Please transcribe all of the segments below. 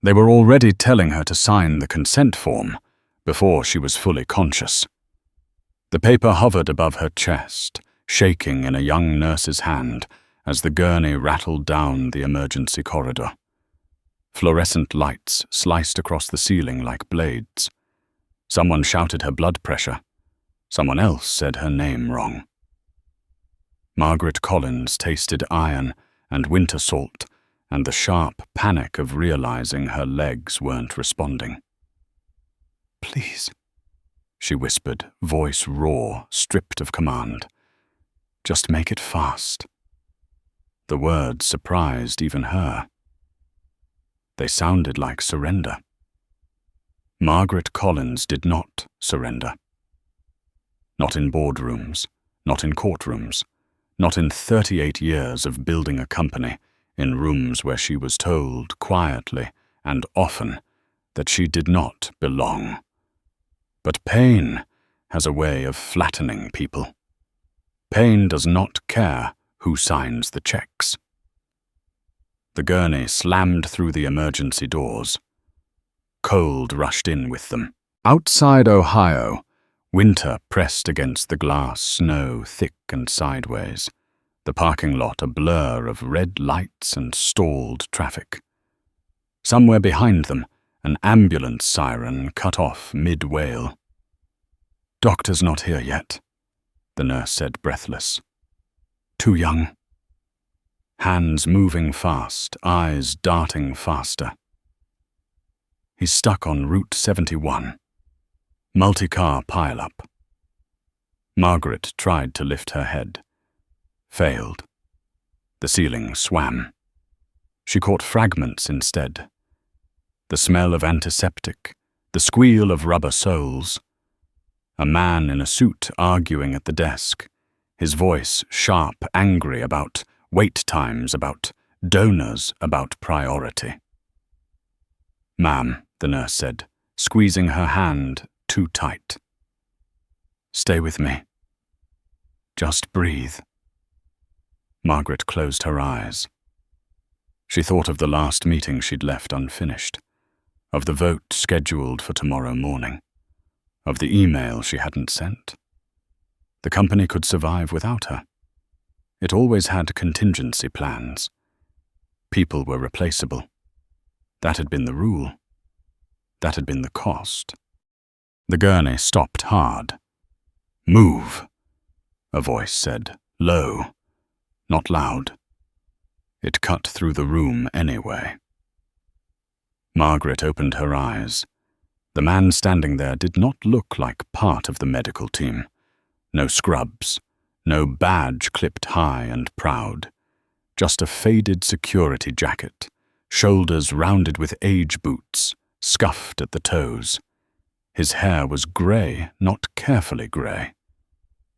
They were already telling her to sign the consent form before she was fully conscious. The paper hovered above her chest, shaking in a young nurse's hand as the gurney rattled down the emergency corridor. Fluorescent lights sliced across the ceiling like blades. Someone shouted her blood pressure. Someone else said her name wrong. Margaret Collins tasted iron and winter salt and the sharp panic of realizing her legs weren't responding. "Please," she whispered, voice raw, stripped of command. "Just make it fast." The words surprised even her. They sounded like surrender. Margaret Collins did not surrender. Not in boardrooms, not in courtrooms, not in 38 years of building a company in rooms where she was told quietly and often that she did not belong. But pain has a way of flattening people. Pain does not care who signs the checks. The gurney slammed through the emergency doors. Cold rushed in with them. Outside Ohio, winter pressed against the glass snow thick and sideways, the parking lot a blur of red lights and stalled traffic. Somewhere behind them, an ambulance siren cut off mid-wail. "Doctor's not here yet," the nurse said, breathless. "Too young." Hands moving fast, eyes darting faster. He's stuck on Route 71. Multi-car pile-up. Margaret tried to lift her head. Failed. The ceiling swam. She caught fragments instead. The smell of antiseptic, the squeal of rubber soles. A man in a suit arguing at the desk, his voice sharp, angry about wait times, about donors, about priority. "Ma'am," the nurse said, squeezing her hand too tight. "Stay with me. Just breathe." Margaret closed her eyes. She thought of the last meeting she'd left unfinished, of the vote scheduled for tomorrow morning, of the email she hadn't sent. The company could survive without her. It always had contingency plans. People were replaceable. That had been the rule. That had been the cost. The gurney stopped hard. "Move," a voice said, low, not loud. It cut through the room anyway. Margaret opened her eyes. The man standing there did not look like part of the medical team. No scrubs, no badge clipped high and proud. Just a faded security jacket, shoulders rounded with age boots, scuffed at the toes. His hair was grey, not carefully grey.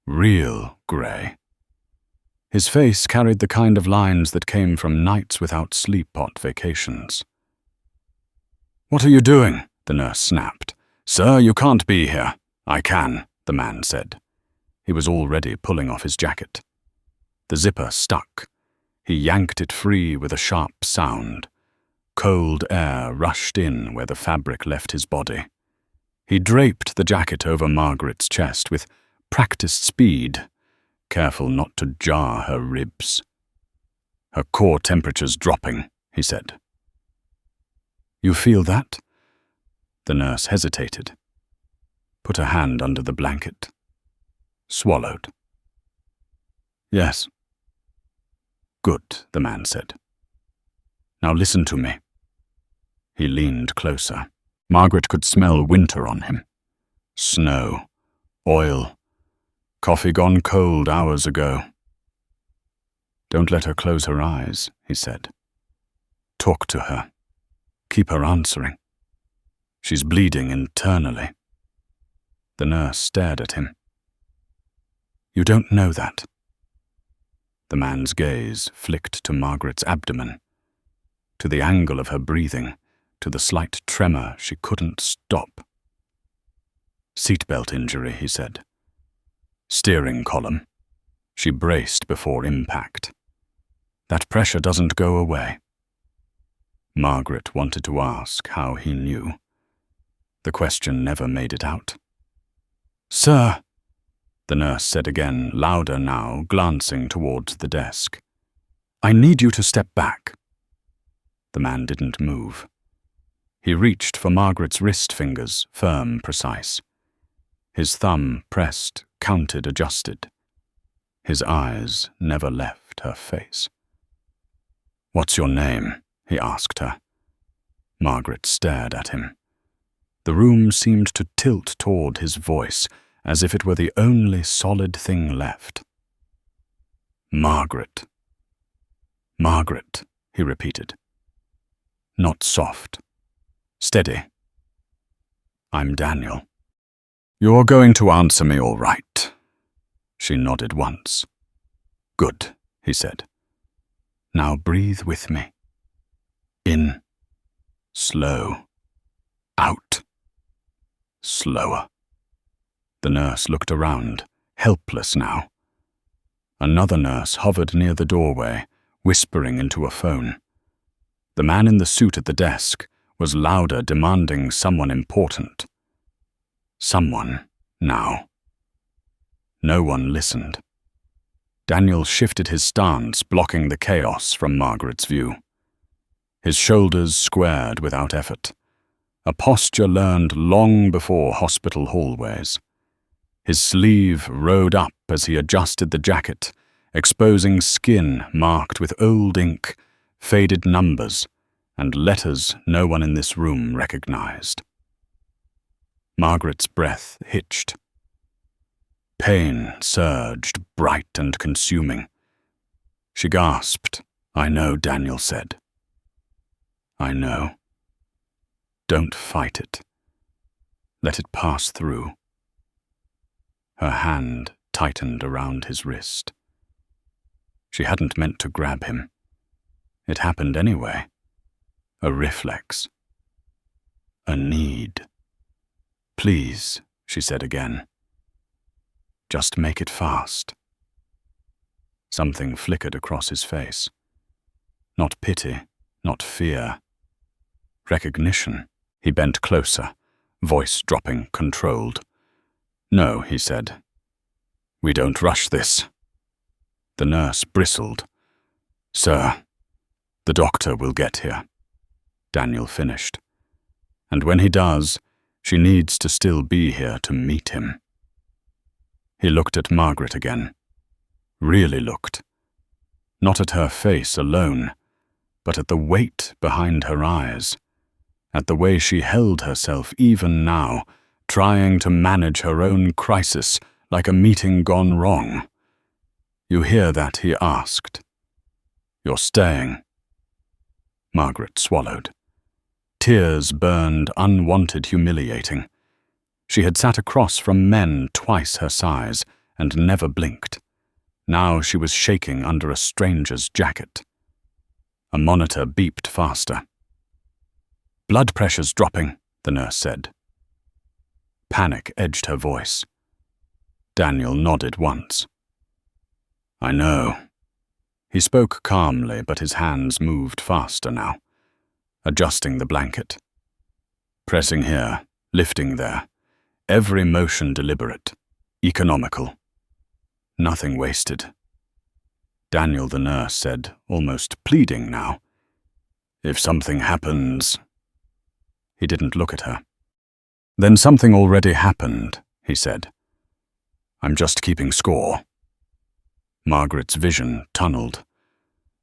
Real grey. His face carried the kind of lines that came from nights without sleep-pot vacations. "What are you doing?" the nurse snapped. "Sir, you can't be here." "I can," the man said. He was already pulling off his jacket. The zipper stuck. He yanked it free with a sharp sound. Cold air rushed in where the fabric left his body. He draped the jacket over Margaret's chest with practiced speed, careful not to jar her ribs. "Her core temperature's dropping," he said. "You feel that?" The nurse hesitated. Put a hand under the blanket. Swallowed. "Yes." "Good," the man said. "Now listen to me." He leaned closer. Margaret could smell winter on him. Snow. Oil. Coffee gone cold hours ago. "Don't let her close her eyes," he said. "Talk to her. Keep her answering. She's bleeding internally." The nurse stared at him. "You don't know that." The man's gaze flicked to Margaret's abdomen, to the angle of her breathing, to the slight tremor she couldn't stop. "Seatbelt injury," he said. "Steering column. She braced before impact. That pressure doesn't go away." Margaret wanted to ask how he knew. The question never made it out. "Sir," the nurse said again, louder now, glancing towards the desk. "I need you to step back." The man didn't move. He reached for Margaret's wrist fingers, firm, precise. His thumb pressed, counted, adjusted. His eyes never left her face. "What's your name?" he asked her. Margaret stared at him. The room seemed to tilt toward his voice, as if it were the only solid thing left. "Margaret. Margaret," he repeated. Not soft. Steady. "I'm Daniel." "You're going to answer me all right." She nodded once. "Good," he said. "Now breathe with me. In. Slow. Out. Slower." The nurse looked around, helpless now. Another nurse hovered near the doorway, whispering into a phone. The man in the suit at the desk was louder, demanding someone important. Someone, now. No one listened. Daniel shifted his stance, blocking the chaos from Margaret's view. His shoulders squared without effort, a posture learned long before hospital hallways. His sleeve rode up as he adjusted the jacket, exposing skin marked with old ink, faded numbers, and letters no one in this room recognized. Margaret's breath hitched. Pain surged, bright and consuming. She gasped. "I know," Daniel said. "I know. Don't fight it. Let it pass through." Her hand tightened around his wrist. She hadn't meant to grab him. It happened anyway. A reflex. A need. "Please," she said again. "Just make it fast." Something flickered across his face. Not pity, not fear. Recognition. He bent closer, voice dropping, controlled. "No," he said. "We don't rush this." The nurse bristled. "Sir, the doctor will get here." Daniel finished. "And when he does, she needs to still be here to meet him." He looked at Margaret again. Really looked. Not at her face alone, but at the weight behind her eyes, at the way she held herself even now, trying to manage her own crisis like a meeting gone wrong. "You hear that?" he asked. "You're staying." Margaret swallowed. Tears burned, unwanted, humiliating. She had sat across from men twice her size and never blinked. Now she was shaking under a stranger's jacket. A monitor beeped faster. "Blood pressure's dropping," the nurse said. Panic edged her voice. Daniel nodded once. "I know." He spoke calmly, but his hands moved faster now, adjusting the blanket. Pressing here, lifting there, every motion deliberate, economical. Nothing wasted. Daniel, the nurse, said, almost pleading now, "If something happens..." He didn't look at her. "Then something already happened," he said. "I'm just keeping score." Margaret's vision tunneled.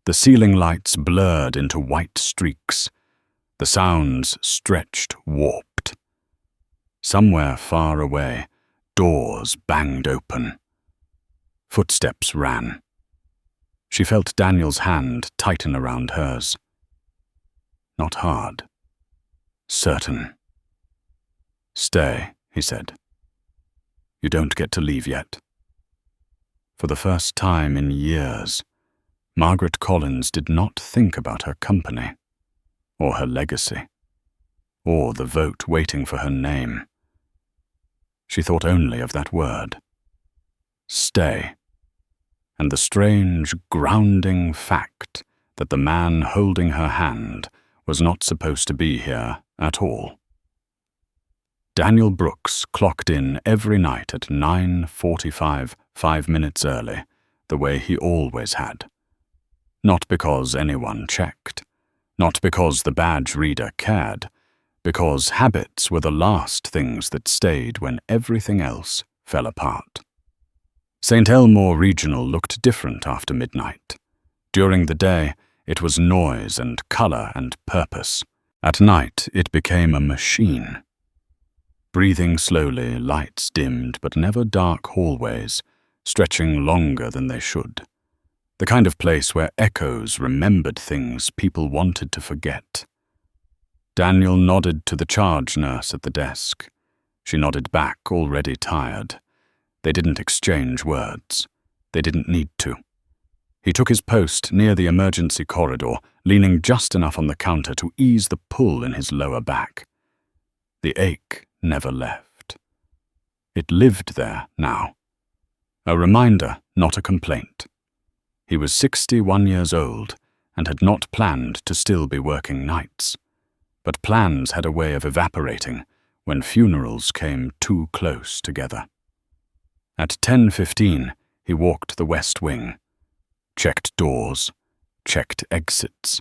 The ceiling lights blurred into white streaks. The sounds stretched, warped. Somewhere far away, doors banged open. Footsteps ran. She felt Daniel's hand tighten around hers. Not hard. Certain. "Stay," he said. "You don't get to leave yet." For the first time in years, Margaret Collins did not think about her company, or her legacy, or the vote waiting for her name. She thought only of that word. Stay. And the strange, grounding fact that the man holding her hand was not supposed to be here at all. Daniel Brooks clocked in every night at 9:45, 5 minutes early, the way he always had. Not because anyone checked, not because the badge reader cared, because habits were the last things that stayed when everything else fell apart. St. Elmo Regional looked different after midnight. During the day, it was noise and color and purpose. At night, it became a machine. Breathing slowly, lights dimmed, but never dark hallways, stretching longer than they should. The kind of place where echoes remembered things people wanted to forget. Daniel nodded to the charge nurse at the desk. She nodded back, already tired. They didn't exchange words. They didn't need to. He took his post near the emergency corridor, leaning just enough on the counter to ease the pull in his lower back. The ache never left. It lived there now. A reminder, not a complaint. He was 61 years old and had not planned to still be working nights. But plans had a way of evaporating when funerals came too close together. At 10:15, he walked the West Wing, checked doors, checked exits,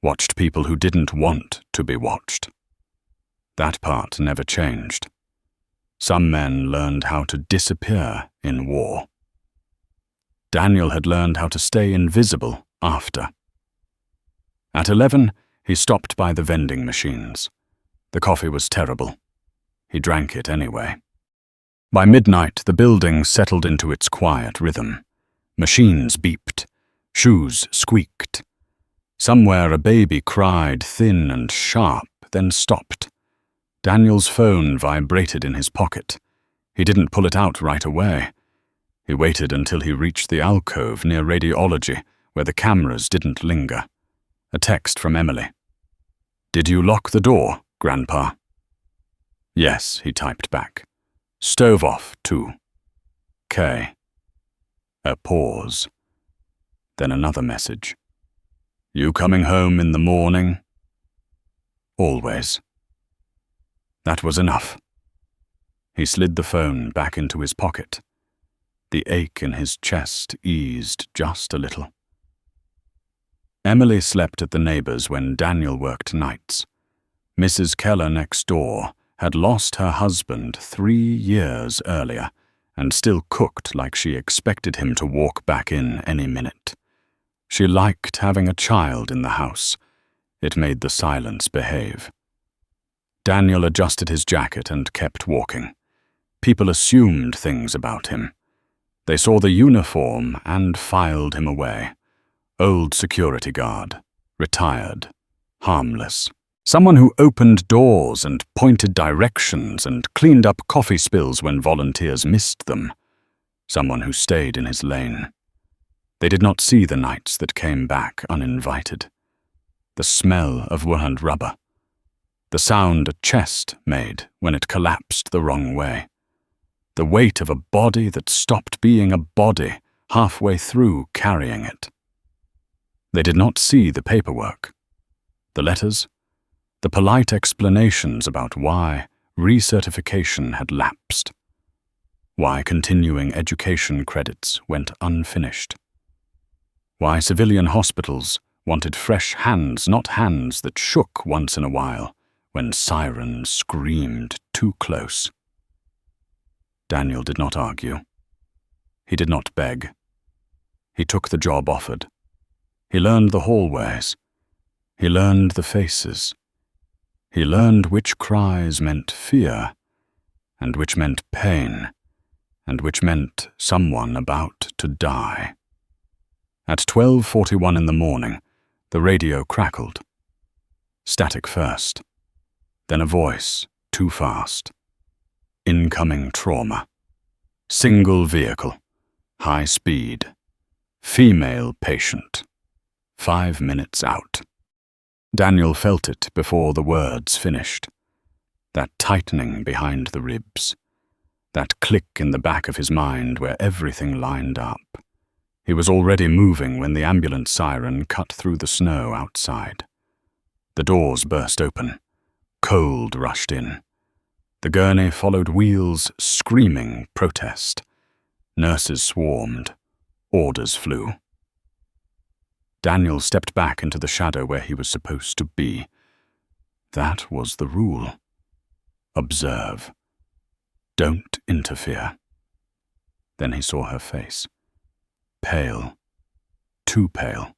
watched people who didn't want to be watched. That part never changed. Some men learned how to disappear in war. Daniel had learned how to stay invisible after. At 11, he stopped by the vending machines. The coffee was terrible. He drank it anyway. By midnight, the building settled into its quiet rhythm. Machines beeped. Shoes squeaked. Somewhere a baby cried thin and sharp, then stopped. Daniel's phone vibrated in his pocket. He didn't pull it out right away. He waited until he reached the alcove near radiology, where the cameras didn't linger. A text from Emily. "Did you lock the door, Grandpa?" "Yes," he typed back. "Stove off, too. K." A pause. Then another message. "You coming home in the morning?" "Always." That was enough. He slid the phone back into his pocket. The ache in his chest eased just a little. Emily slept at the neighbors when Daniel worked nights. Mrs. Keller next door had lost her husband 3 years earlier and still cooked like she expected him to walk back in any minute. She liked having a child in the house. It made the silence behave. Daniel adjusted his jacket and kept walking. People assumed things about him. They saw the uniform and filed him away. Old security guard, retired, harmless. Someone who opened doors and pointed directions and cleaned up coffee spills when volunteers missed them. Someone who stayed in his lane. They did not see the nights that came back uninvited. The smell of wood rubber. The sound a chest made when it collapsed the wrong way. The weight of a body that stopped being a body halfway through carrying it. They did not see the paperwork, the letters, the polite explanations about why recertification had lapsed, why continuing education credits went unfinished, why civilian hospitals wanted fresh hands, not hands that shook once in a while when sirens screamed too close. Daniel did not argue. He did not beg. He took the job offered. He learned the hallways. He learned the faces. He learned which cries meant fear, and which meant pain, and which meant someone about to die. At 12:41 in the morning, the radio crackled. Static first. Then a voice, too fast. Incoming trauma. Single vehicle. High speed. Female patient. 5 minutes out. Daniel felt it before the words finished. That tightening behind the ribs. That click in the back of his mind where everything lined up. He was already moving when the ambulance siren cut through the snow outside. The doors burst open. Cold rushed in. The gurney followed wheels, screaming protest. Nurses swarmed. Orders flew. Daniel stepped back into the shadow where he was supposed to be. That was the rule. Observe. Don't interfere. Then he saw her face. Pale. Too pale.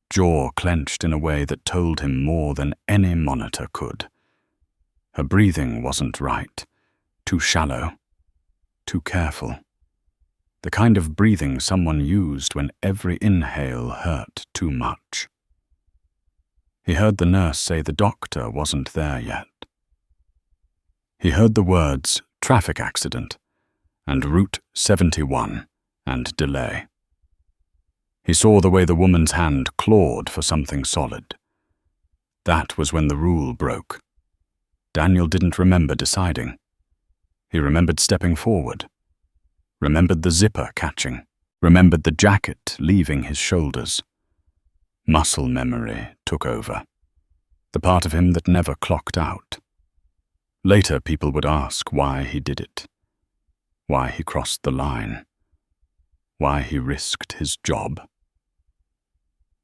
Jaw clenched in a way that told him more than any monitor could. Her breathing wasn't right. Too shallow. Too careful. The kind of breathing someone used when every inhale hurt too much. He heard the nurse say the doctor wasn't there yet. He heard the words traffic accident and Route 71 and delay. He saw the way the woman's hand clawed for something solid. That was when the rule broke. Daniel didn't remember deciding. He remembered stepping forward. Remembered the zipper catching. Remembered the jacket leaving his shoulders. Muscle memory took over. The part of him that never clocked out. Later people would ask why he did it. Why he crossed the line. Why he risked his job.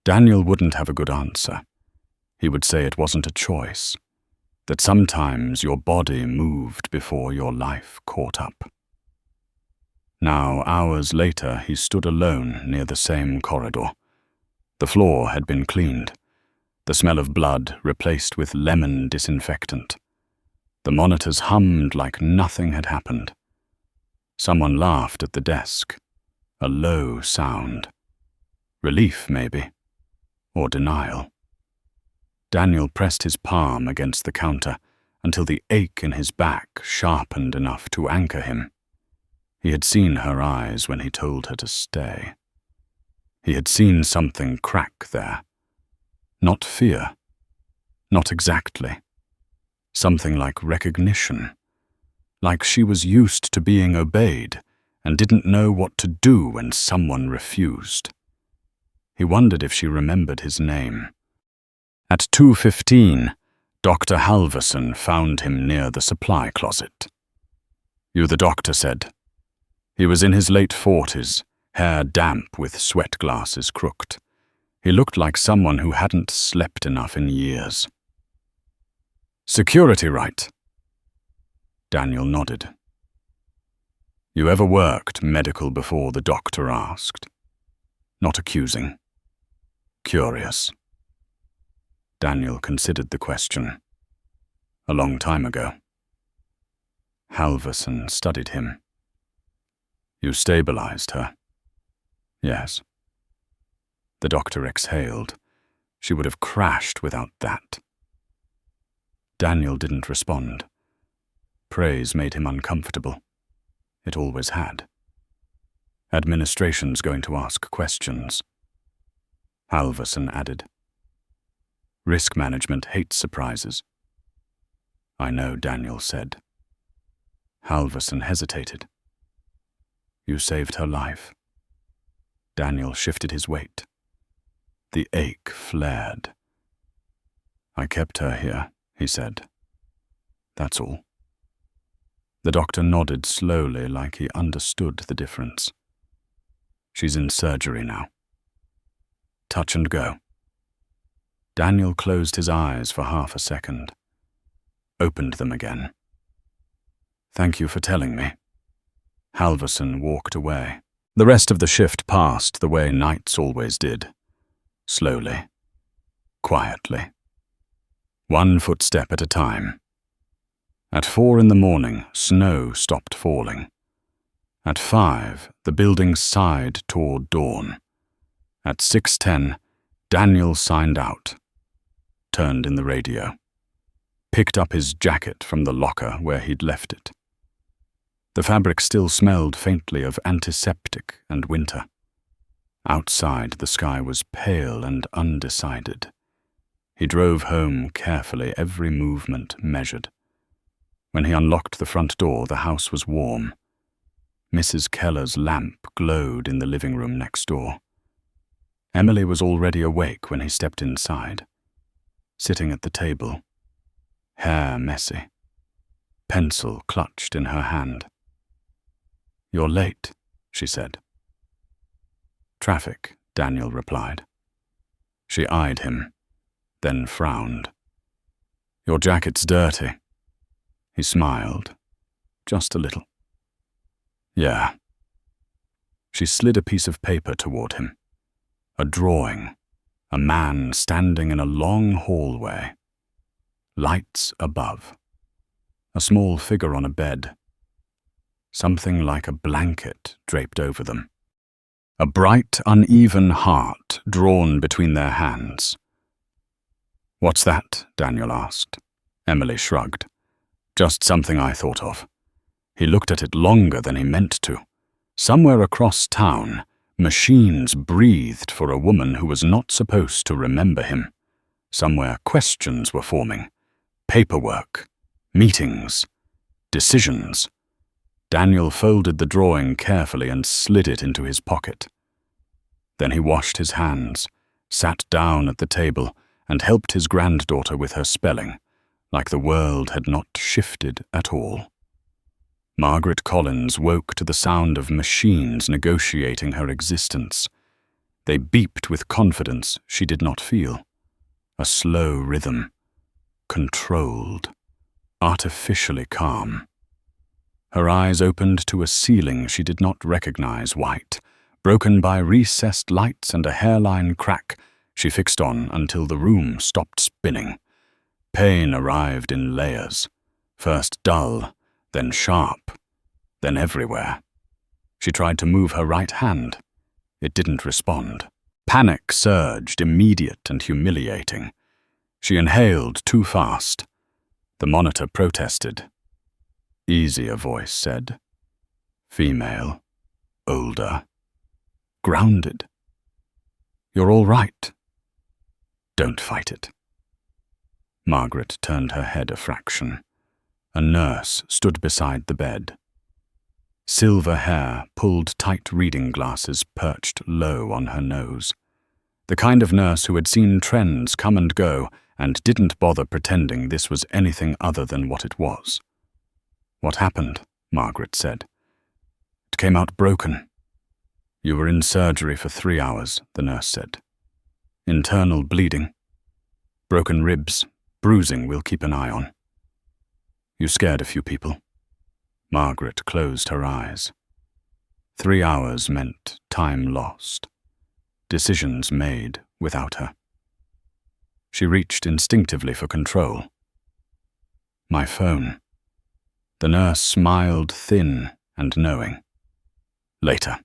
Daniel wouldn't have a good answer. He would say it wasn't a choice. That sometimes your body moved before your life caught up. Now, hours later, he stood alone near the same corridor. The floor had been cleaned. The smell of blood replaced with lemon disinfectant. The monitors hummed like nothing had happened. Someone laughed at the desk. A low sound. Relief, maybe. Or denial. Daniel pressed his palm against the counter until the ache in his back sharpened enough to anchor him. He had seen her eyes when he told her to stay. He had seen something crack there. Not fear. Not exactly. Something like recognition. Like she was used to being obeyed and didn't know what to do when someone refused. He wondered if she remembered his name. At 2:15, Dr. Halverson found him near the supply closet. "You the doctor," said. He was in his late 40s, hair damp with sweat glasses crooked. He looked like someone who hadn't slept enough in years. "Security, right?" Daniel nodded. "You ever worked medical before?" the doctor asked. Not accusing. Curious. Daniel considered the question. A long time ago. Halverson studied him. "You stabilized her?" "Yes." The doctor exhaled. She would have crashed without that. Daniel didn't respond. Praise made him uncomfortable. It always had. Administration's going to ask questions. Halverson added. "Risk management hates surprises." "I know," Daniel said. Halverson hesitated. "You saved her life." Daniel shifted his weight. The ache flared. "I kept her here," he said. "That's all." The doctor nodded slowly like he understood the difference. "She's in surgery now. Touch and go." Daniel closed his eyes for half a second. Opened them again. "Thank you for telling me." Halverson walked away. The rest of the shift passed the way nights always did. Slowly. Quietly. One footstep at a time. At 4 in the morning, snow stopped falling. At 5, the building sighed toward dawn. At 6:10, Daniel signed out. Turned in the radio. Picked up his jacket from the locker where he'd left it. The fabric still smelled faintly of antiseptic and winter. Outside, the sky was pale and undecided. He drove home carefully, every movement measured. When he unlocked the front door, the house was warm. Mrs. Keller's lamp glowed in the living room next door. Emily was already awake when he stepped inside. sitting at the table, hair messy, pencil clutched in her hand. "You're late," she said. "Traffic," Daniel replied. She eyed him, then frowned. "Your jacket's dirty." He smiled, just a little. "Yeah." She slid a piece of paper toward him. A drawing, a man standing in a long hallway. Lights above. A small figure on a bed. Something like a blanket draped over them. A bright, uneven heart drawn between their hands. "What's that?" Daniel asked. Emily shrugged. "Just something I thought of." He looked at it longer than he meant to. Somewhere across town, machines breathed for a woman who was not supposed to remember him. Somewhere questions were forming. Paperwork, meetings, decisions. Daniel folded the drawing carefully and slid it into his pocket. Then he washed his hands, sat down at the table, and helped his granddaughter with her spelling, like the world had not shifted at all. Margaret Collins woke to the sound of machines negotiating her existence. They beeped with confidence she did not feel. A slow rhythm, controlled, artificially calm. Her eyes opened to a ceiling she did not recognize, white, broken by recessed lights and a hairline crack she fixed on until the room stopped spinning. Pain arrived in layers, first dull, then sharp, then everywhere. She tried to move her right hand. It didn't respond. Panic surged, immediate and humiliating. She inhaled too fast. The monitor protested. "Easy," a voice said. Female, older, grounded. "You're all right." "Don't fight it." Margaret turned her head a fraction. A nurse stood beside the bed. Silver hair, pulled tight reading glasses perched low on her nose. The kind of nurse who had seen trends come and go and didn't bother pretending this was anything other than what it was. "What happened?" Margaret said. "It came out broken." "You were in surgery for 3 hours," the nurse said. "Internal bleeding. Broken ribs, bruising we'll keep an eye on." "You scared a few people." Margaret closed her eyes. 3 hours meant time lost. Decisions made without her. She reached instinctively for control. "My phone." The nurse smiled thin and knowing. "Later."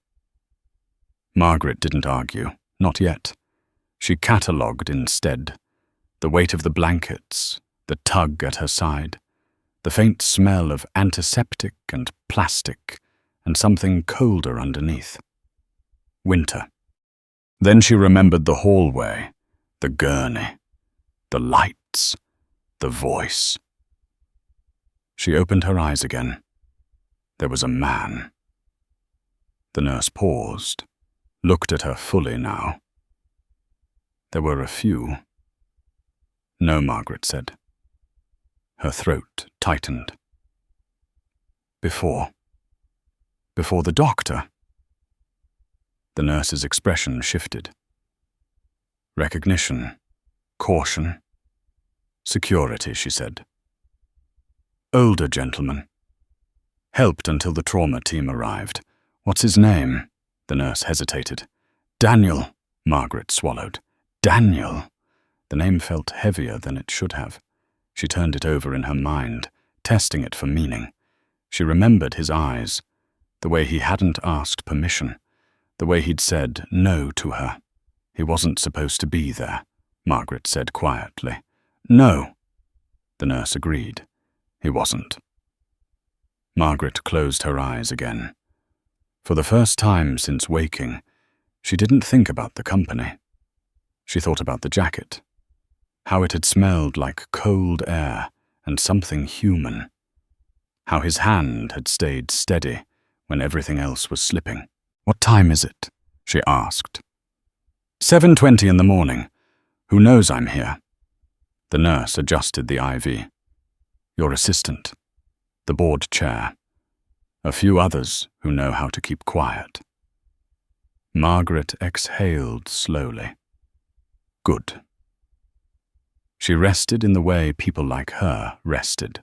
Margaret didn't argue, not yet. She catalogued instead. The weight of the blankets, the tug at her side, the faint smell of antiseptic and plastic, and something colder underneath. Winter. Then she remembered the hallway, the gurney, the lights, the voice. She opened her eyes again. There was a man. The nurse paused, looked at her fully now. There were a few. "No," Margaret said. Her throat tightened. Before the doctor." The nurse's expression shifted. "Recognition, caution, security," she said. "Older gentleman. Helped until the trauma team arrived. What's his name?" The nurse hesitated. "Daniel," Margaret swallowed. "Daniel." The name felt heavier than it should have. She turned it over in her mind, testing it for meaning. She remembered his eyes, the way he hadn't asked permission, the way he'd said no to her. He wasn't supposed to be there, Margaret said quietly. "No," the nurse agreed. He wasn't. Margaret closed her eyes again. For the first time since waking, she didn't think about the company. She thought about the jacket, how it had smelled like cold air and something human, how his hand had stayed steady when everything else was slipping. "What time is it?" she asked. 7:20 in the morning. Who knows I'm here?" The nurse adjusted the IV. Your assistant, the board chair, a few others who know how to keep quiet. Margaret exhaled slowly. Good. She rested in the way people like her rested.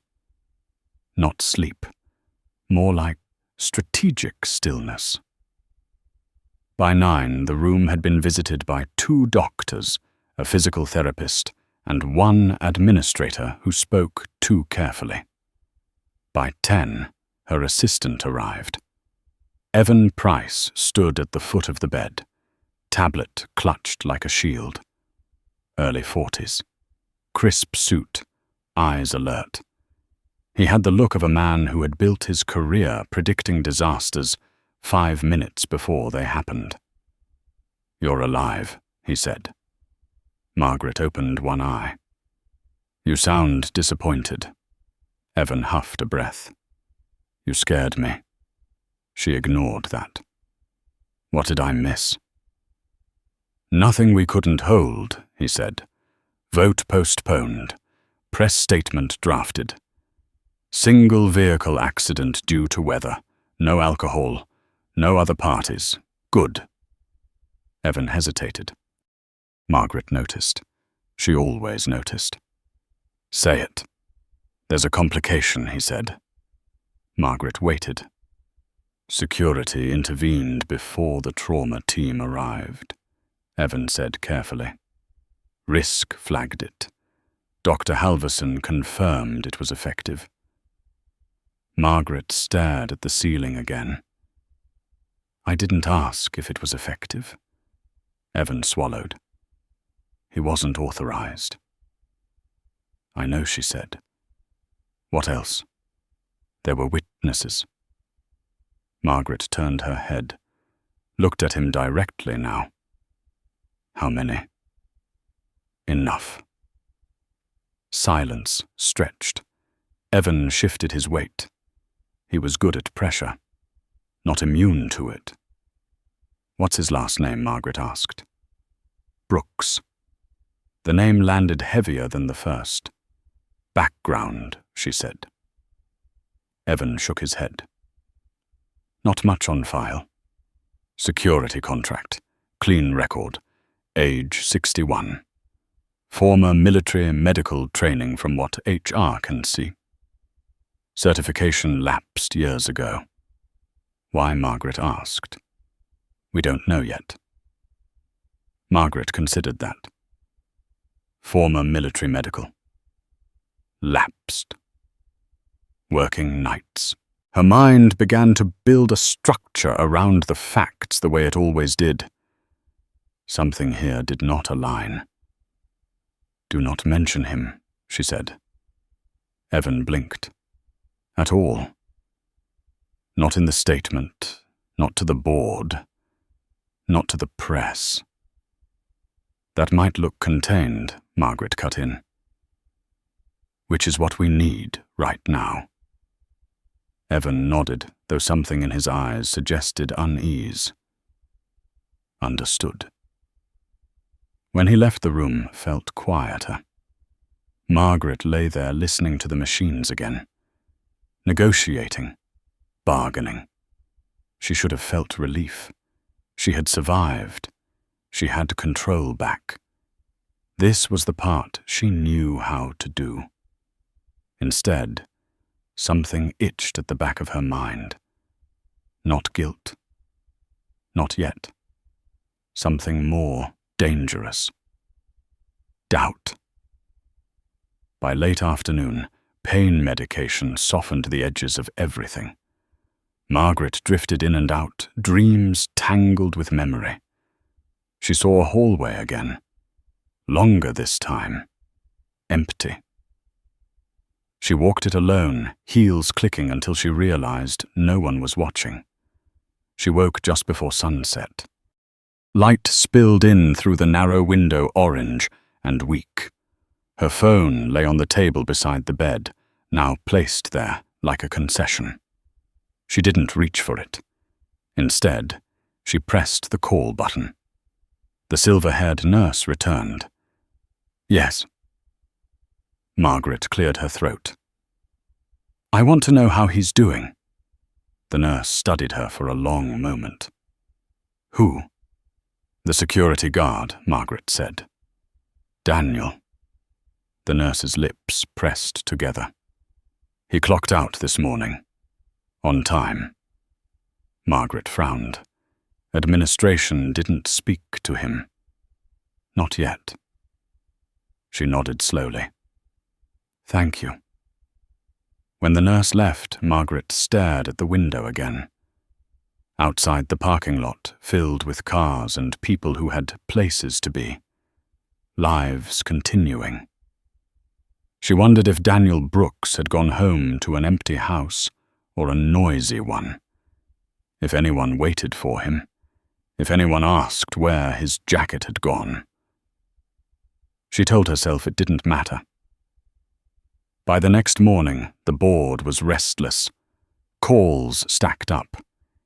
Not sleep, more like strategic stillness. By 9, the room had been visited by 2 doctors, a physical therapist, and 1 administrator who spoke too carefully. By 10, her assistant arrived. Evan Price stood at the foot of the bed, tablet clutched like a shield. Early 40s. Crisp suit, eyes alert. He had the look of a man who had built his career predicting disasters 5 minutes before they happened. You're alive, he said. Margaret opened one eye. You sound disappointed. Evan huffed a breath. You scared me. She ignored that. What did I miss? Nothing we couldn't hold, he said. Vote postponed. Press statement drafted. Single vehicle accident due to weather. No alcohol. No other parties. Good. Evan hesitated. Margaret noticed. She always noticed. Say it. There's a complication, he said. Margaret waited. Security intervened before the trauma team arrived, Evan said carefully. Risk flagged it. Dr. Halverson confirmed it was effective. Margaret stared at the ceiling again. I didn't ask if it was effective. Evan swallowed. He wasn't authorized. I know, she said. What else? There were witnesses. Margaret turned her head, looked at him directly now. How many? Enough. Silence stretched. Evan shifted his weight. He was good at pressure, not immune to it. What's his last name? Margaret asked. Brooks. The name landed heavier than the first. Background, she said. Evan shook his head. Not much on file. Security contract. Clean record. Age 61. Former military medical training from what HR can see. Certification lapsed years ago. Why? Margaret asked. We don't know yet. Margaret considered that. Former military medical. Lapsed. Working nights. Her mind began to build a structure around the facts the way it always did. Something here did not align. Do not mention him, she said. Evan blinked. At all. Not in the statement, not to the board, not to the press. That might look contained, Margaret cut in. Which is what we need right now. Evan nodded, though something in his eyes suggested unease. Understood. When he left the room, felt quieter. Margaret lay there listening to the machines again. Negotiating. Bargaining. She should have felt relief. She had survived. She had control back. This was the part she knew how to do. Instead, something itched at the back of her mind. Not guilt. Not yet. Something more dangerous. Doubt. By late afternoon, pain medication softened the edges of everything. Margaret drifted in and out, dreams tangled with memory. She saw a hallway again. Longer this time. Empty. She walked it alone, heels clicking until she realized no one was watching. She woke just before sunset. Light spilled in through the narrow window, orange and weak. Her phone lay on the table beside the bed, now placed there like a concession. She didn't reach for it. Instead, she pressed the call button. The silver-haired nurse returned. Yes. Margaret cleared her throat. I want to know how he's doing. The nurse studied her for a long moment. Who? The security guard, Margaret said. Daniel. The nurse's lips pressed together. He clocked out this morning. On time. Margaret frowned. Administration didn't speak to him. Not yet. She nodded slowly. Thank you. When the nurse left, Margaret stared at the window again. Outside the parking lot, filled with cars and people who had places to be. Lives continuing. She wondered if Daniel Brooks had gone home to an empty house or a noisy one. If anyone waited for him. If anyone asked where his jacket had gone. She told herself it didn't matter. By the next morning, the board was restless. Calls stacked up.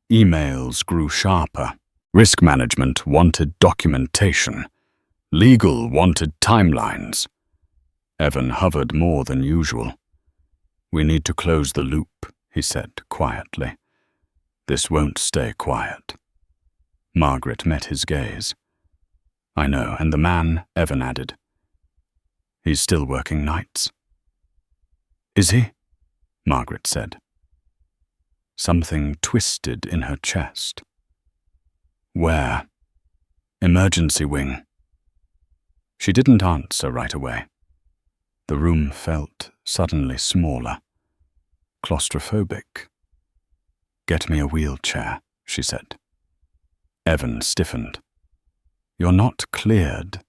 Emails grew sharper. Risk management wanted documentation. Legal wanted timelines. Evan hovered more than usual. We need to close the loop, he said quietly. This won't stay quiet. Margaret met his gaze. I know, and the man, Evan added. He's still working nights. Is he? Margaret said. Something twisted in her chest. Where? Emergency wing. She didn't answer right away. The room felt suddenly smaller. Claustrophobic. Get me a wheelchair, she said. Evan stiffened. You're not cleared.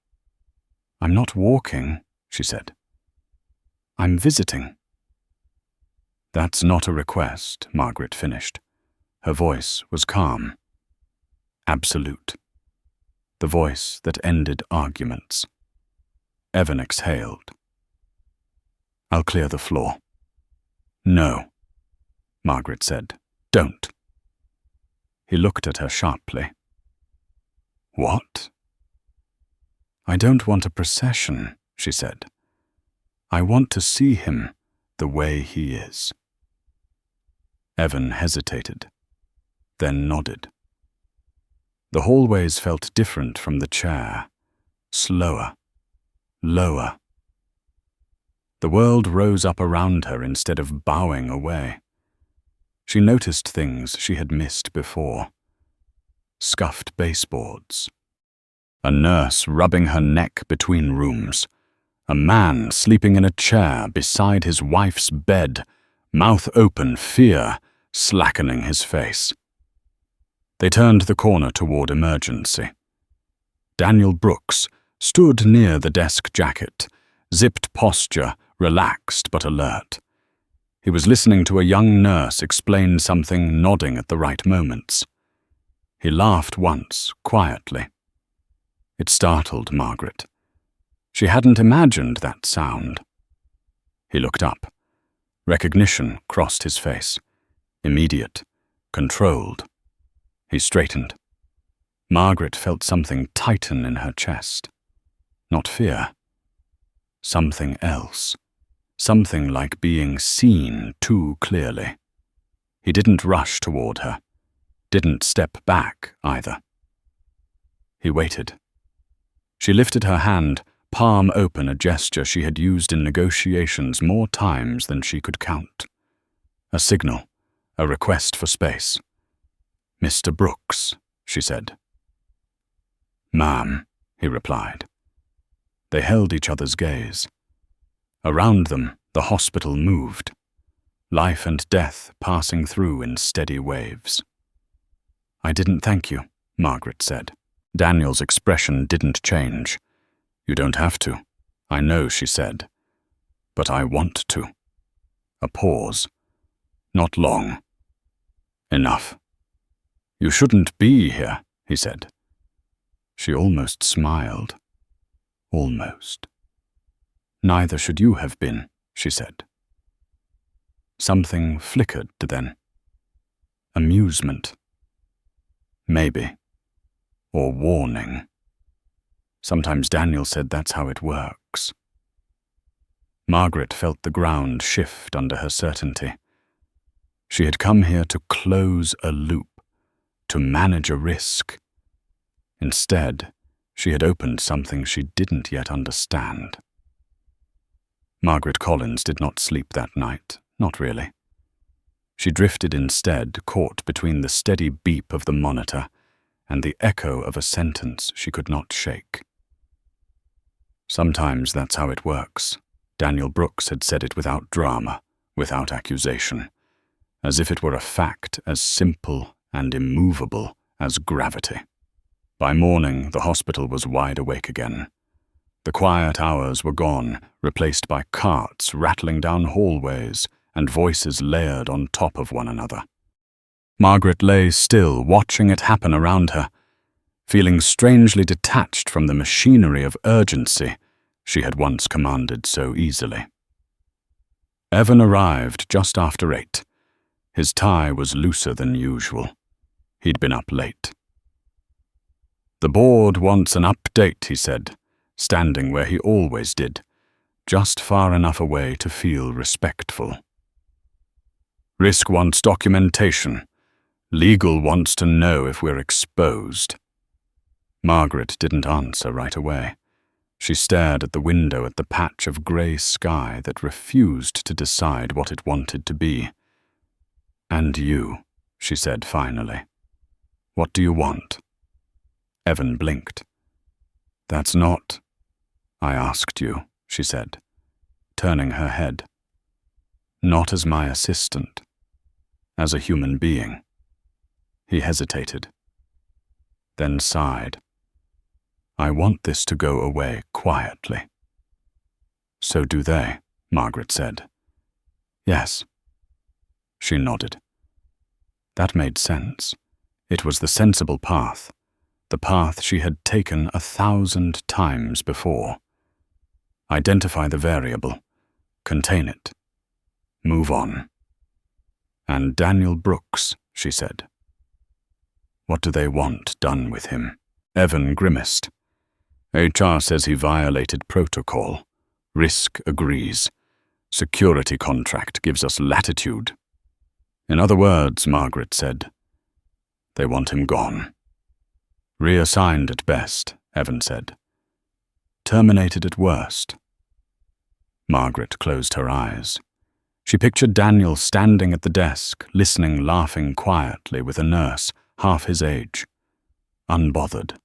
I'm not walking, she said. I'm visiting. That's not a request, Margaret finished. Her voice was calm. Absolute. The voice that ended arguments. Evan exhaled. I'll clear the floor. No, Margaret said. Don't. He looked at her sharply. What? I don't want a procession, she said. I want to see him the way he is. Evan hesitated, then nodded. The hallways felt different from the chair. Slower. Lower. The world rose up around her instead of bowing away. She noticed things she had missed before. Scuffed baseboards. A nurse rubbing her neck between rooms. A man sleeping in a chair beside his wife's bed, mouth open, fear slackening his face. They turned the corner toward emergency. Daniel Brooks stood near the desk jacket, zipped posture, relaxed but alert. He was listening to a young nurse explain something, nodding at the right moments. He laughed once, quietly. It startled Margaret. She hadn't imagined that sound. He looked up. Recognition crossed his face. Immediate. Controlled. He straightened. Margaret felt something tighten in her chest. Not fear. Something else. Something like being seen too clearly. He didn't rush toward her. Didn't step back, either. He waited. She lifted her hand, palm open, a gesture she had used in negotiations more times than she could count. A signal, a request for space. Mr. Brooks, she said. Ma'am, he replied. They held each other's gaze. Around them, the hospital moved. Life and death passing through in steady waves. I didn't thank you, Margaret said. Daniel's expression didn't change. You don't have to. I know, she said. But I want to. A pause. Not long. Enough. You shouldn't be here, he said. She almost smiled. Almost. Neither should you have been, she said. Something flickered then. Amusement. Maybe. Or warning. Sometimes Daniel said that's how it works. Margaret felt the ground shift under her certainty. She had come here to close a loop, to manage a risk. Instead, she had opened something she didn't yet understand. Margaret Collins did not sleep that night, not really. She drifted instead, caught between the steady beep of the monitor and the echo of a sentence she could not shake. Sometimes that's how it works. Daniel Brooks had said it without drama, without accusation, as if it were a fact as simple and immovable as gravity. By morning, the hospital was wide awake again. The quiet hours were gone, replaced by carts rattling down hallways and voices layered on top of one another. Margaret lay still, watching it happen around her, feeling strangely detached from the machinery of urgency she had once commanded so easily. Evan arrived just after 8. His tie was looser than usual. He'd been up late. "The board wants an update," he said, standing where he always did, just far enough away to feel respectful. "Risk wants documentation. Legal wants to know if we're exposed." Margaret didn't answer right away. She stared at the window at the patch of grey sky that refused to decide what it wanted to be. "And you," she said finally. "What do you want?" Evan blinked. "That's not—" "I asked you," she said, turning her head. "Not as my assistant. As a human being." He hesitated, then sighed. "I want this to go away quietly." "So do they," Margaret said. "Yes." She nodded. That made sense. It was the sensible path, the path she had taken 1,000 times before. Identify the variable, contain it, move on. "And Daniel Brooks," she said. "What do they want done with him?" Evan grimaced. "HR says he violated protocol. Risk agrees. Security contract gives us latitude." "In other words," Margaret said, "they want him gone." "Reassigned at best," Evan said. "Terminated at worst." Margaret closed her eyes. She pictured Daniel standing at the desk, listening, laughing quietly with a nurse, half his age. Unbothered.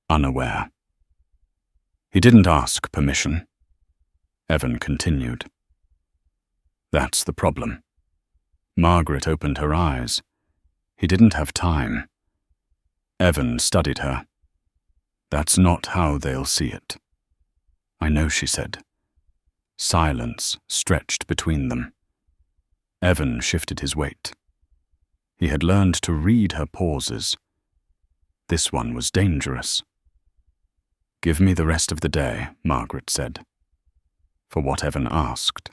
Unaware. He didn't ask permission. Evan continued. "That's the problem." Margaret opened her eyes. He didn't have time. Evan studied her. "That's not how they'll see it." "I know," she said. Silence stretched between them. Evan shifted his weight. He had learned to read her pauses. This one was dangerous. "Give me the rest of the day," Margaret said. For what Evan asked.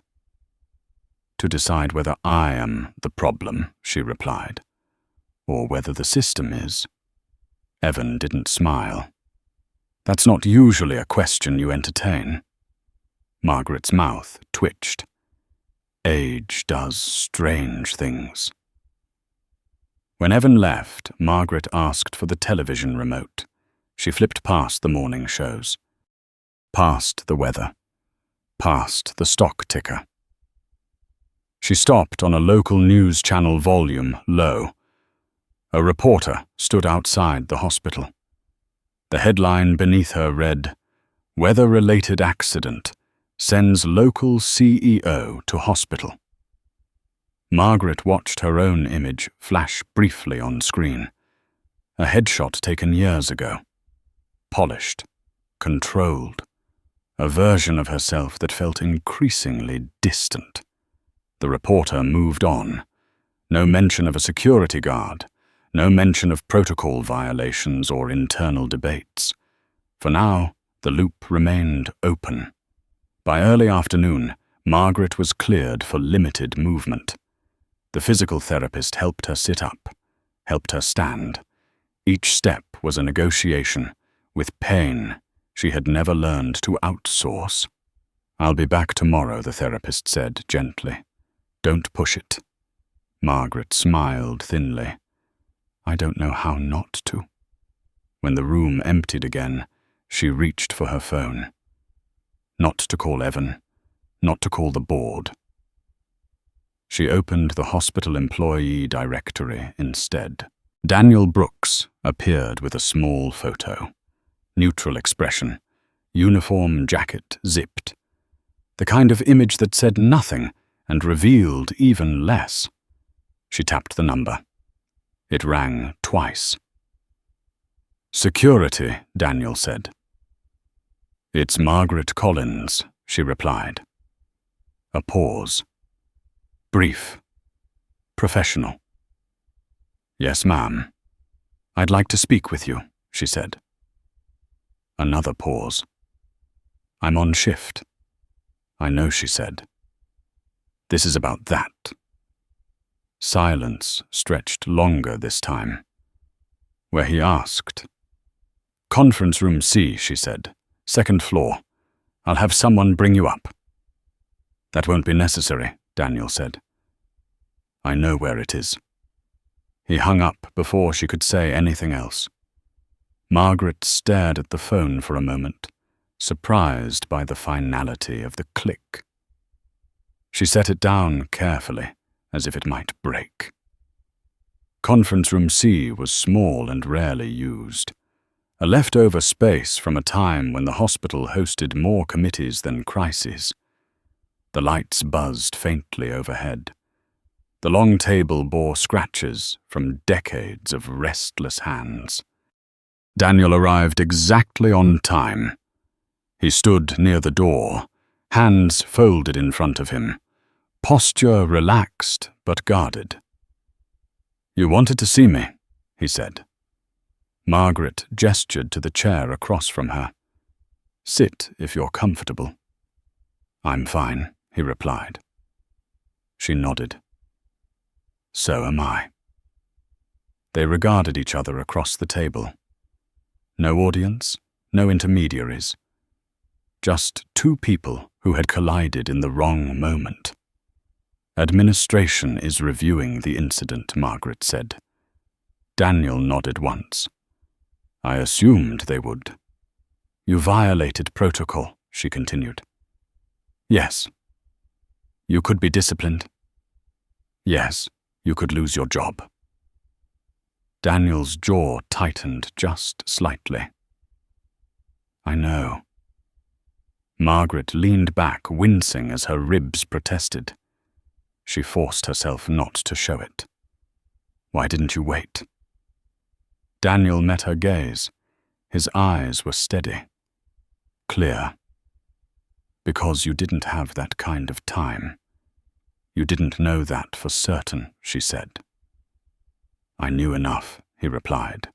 "To decide whether I am the problem," she replied, "or whether the system is." Evan didn't smile. "That's not usually a question you entertain." Margaret's mouth twitched. Age does strange things. When Evan left, Margaret asked for the television remote. She flipped past the morning shows. Past the weather. Past the stock ticker. She stopped on a local news channel, volume low. A reporter stood outside the hospital. The headline beneath her read, "Weather-related accident sends local CEO to hospital." Margaret watched her own image flash briefly on screen. A headshot taken years ago. Polished. Controlled. A version of herself that felt increasingly distant. The reporter moved on. No mention of a security guard. No mention of protocol violations or internal debates. For now, the loop remained open. By early afternoon, Margaret was cleared for limited movement. The physical therapist helped her sit up, helped her stand. Each step was a negotiation, with pain she had never learned to outsource. I'll be back tomorrow, the therapist said gently. Don't push it. Margaret smiled thinly. I don't know how not to. When the room emptied again, she reached for her phone. Not to call Evan, not to call the board. She opened the hospital employee directory instead. Daniel Brooks appeared with a small photo. Neutral expression, uniform jacket zipped. The kind of image that said nothing and revealed even less. She tapped the number. It rang twice. Security, Daniel said. It's Margaret Collins, she replied. A pause. Brief. Professional. Yes, ma'am. I'd like to speak with you, she said. Another pause. I'm on shift. I know, she said. This is about that. Silence stretched longer this time. Where he asked. Conference room C, she said. Second floor. I'll have someone bring you up. That won't be necessary, Daniel said. I know where it is. He hung up before she could say anything else. Margaret stared at the phone for a moment, surprised by the finality of the click. She set it down carefully, as if it might break. Conference room C was small and rarely used, a leftover space from a time when the hospital hosted more committees than crises. The lights buzzed faintly overhead. The long table bore scratches from decades of restless hands. Daniel arrived exactly on time. He stood near the door, hands folded in front of him, posture relaxed but guarded. You wanted to see me, he said. Margaret gestured to the chair across from her. Sit if you're comfortable. I'm fine, he replied. She nodded. So am I. They regarded each other across the table. No audience, no intermediaries. Just two people who had collided in the wrong moment. Administration is reviewing the incident, Margaret said. Daniel nodded once. I assumed they would. You violated protocol, she continued. Yes. You could be disciplined. Yes, you could lose your job. Daniel's jaw tightened just slightly. I know. Margaret leaned back, wincing as her ribs protested. She forced herself not to show it. Why didn't you wait? Daniel met her gaze. His eyes were steady, clear. Because you didn't have that kind of time. You didn't know that for certain, she said. I knew enough, he replied.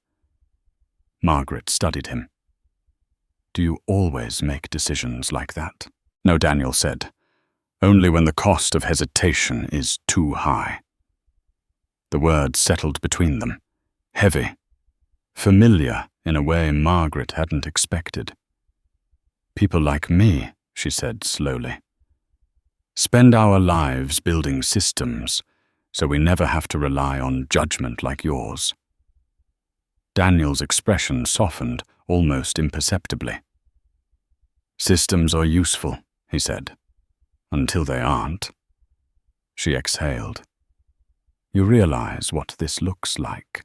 Margaret studied him. Do you always make decisions like that? No, Daniel said. Only when the cost of hesitation is too high. The words settled between them, heavy, familiar in a way Margaret hadn't expected. People like me, she said slowly, spend our lives building systems so we never have to rely on judgment like yours. Daniel's expression softened almost imperceptibly. Systems are useful, he said, until they aren't. She exhaled. You realize what this looks like.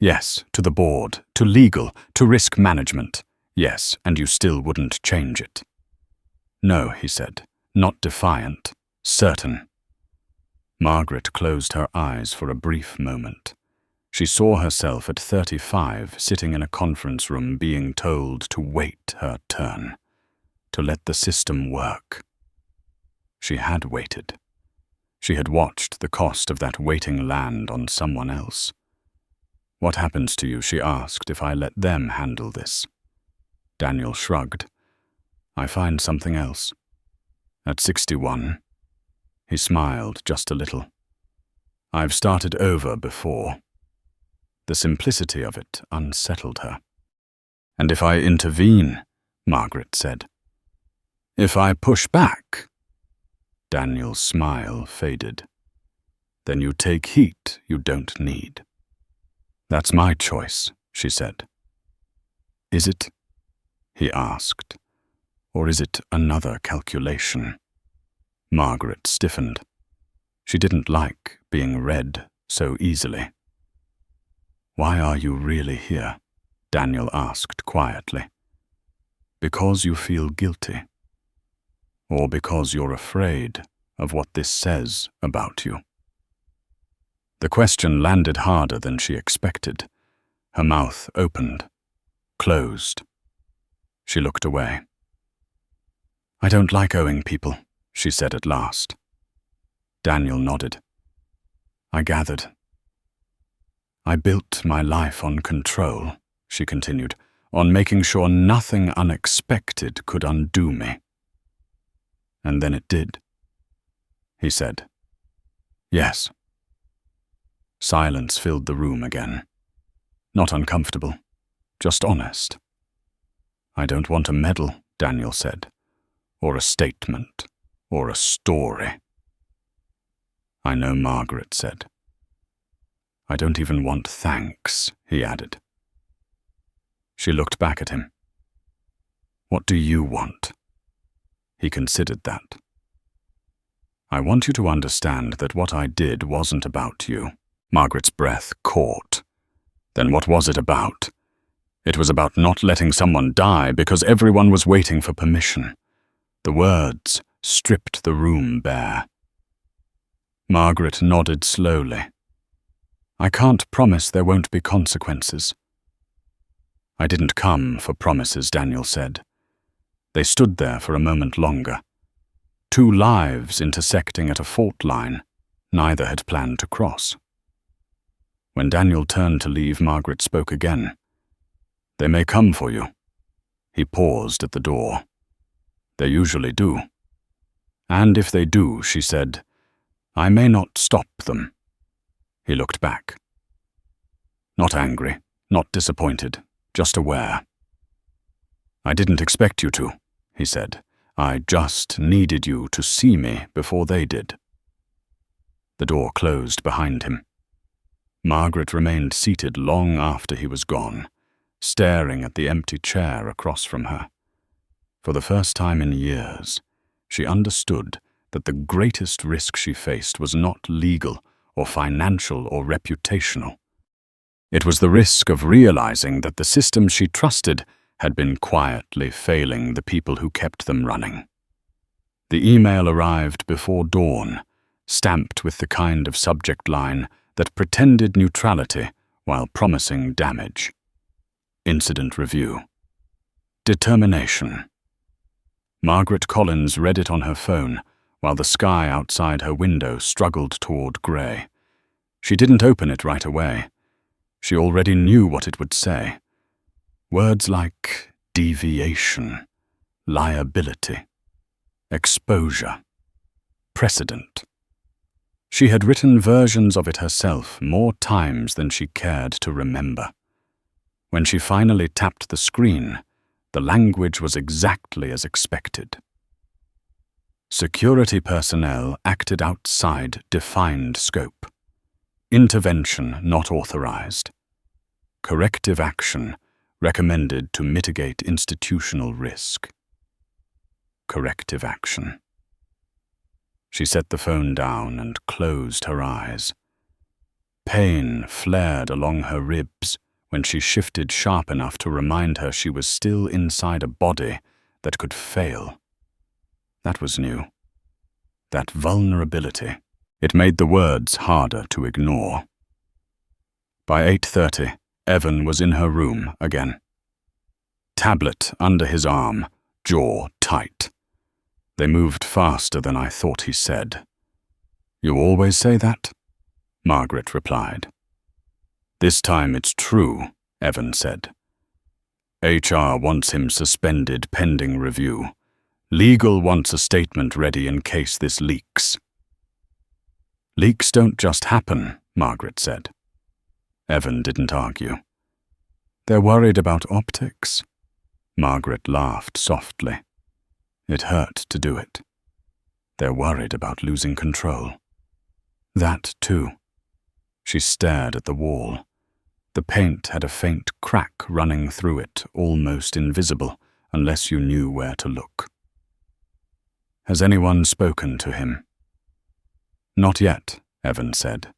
Yes, to the board, to legal, to risk management. Yes, and you still wouldn't change it. No, he said, not defiant, certain. Margaret closed her eyes for a brief moment. She saw herself at 35 sitting in a conference room being told to wait her turn, to let the system work. She had waited. She had watched the cost of that waiting land on someone else. What happens to you, she asked, if I let them handle this? Daniel shrugged. I find something else. At 61, he smiled just a little. I've started over before. The simplicity of it unsettled her. And if I intervene, Margaret said. If I push back, Daniel's smile faded. Then you take heat you don't need. That's my choice, she said. Is it? He asked. Or is it another calculation? Margaret stiffened. She didn't like being read so easily. Why are you really here? Daniel asked quietly. Because you feel guilty? Or because you're afraid of what this says about you? The question landed harder than she expected. Her mouth opened, closed. She looked away. I don't like owing people, she said at last. Daniel nodded. I gathered. I built my life on control, she continued, on making sure nothing unexpected could undo me. And then it did, he said. Yes. Silence filled the room again. Not uncomfortable, just honest. I don't want a medal, Daniel said, or a statement, or a story. I know, Margaret said. I don't even want thanks, he added. She looked back at him. What do you want? He considered that. I want you to understand that what I did wasn't about you. Margaret's breath caught. Then what was it about? It was about not letting someone die because everyone was waiting for permission. The words stripped the room bare. Margaret nodded slowly. I can't promise there won't be consequences. I didn't come for promises, Daniel said. They stood there for a moment longer. Two lives intersecting at a fault line. Neither had planned to cross. When Daniel turned to leave, Margaret spoke again. They may come for you. He paused at the door. They usually do. And if they do, she said, I may not stop them. He looked back. Not angry, not disappointed, just aware. I didn't expect you to, he said. I just needed you to see me before they did. The door closed behind him. Margaret remained seated long after he was gone, staring at the empty chair across from her. For the first time in years, she understood that the greatest risk she faced was not legal or financial or reputational. It was the risk of realizing that the systems she trusted had been quietly failing the people who kept them running. The email arrived before dawn, stamped with the kind of subject line that pretended neutrality while promising damage. Incident review. Determination. Margaret Collins read it on her phone, while the sky outside her window struggled toward grey. She didn't open it right away. She already knew what it would say. Words like deviation, liability, exposure, precedent. She had written versions of it herself more times than she cared to remember. When she finally tapped the screen, the language was exactly as expected. Security personnel acted outside defined scope. Intervention not authorized. Corrective action recommended to mitigate institutional risk. Corrective action. She set the phone down and closed her eyes. Pain flared along her ribs when she shifted sharp enough to remind her she was still inside a body that could fail. That was new. That vulnerability. It made the words harder to ignore. By 8:30, Evan was in her room again. Tablet under his arm, jaw tight. They moved faster than I thought he said. You always say that? Margaret replied. This time it's true, Evan said. HR wants him suspended pending review. Legal wants a statement ready in case this leaks. Leaks don't just happen, Margaret said. Evan didn't argue. They're worried about optics. Margaret laughed softly. It hurt to do it. They're worried about losing control. That, too. She stared at the wall. The paint had a faint crack running through it, almost invisible, unless you knew where to look. Has anyone spoken to him? Not yet, Evan said.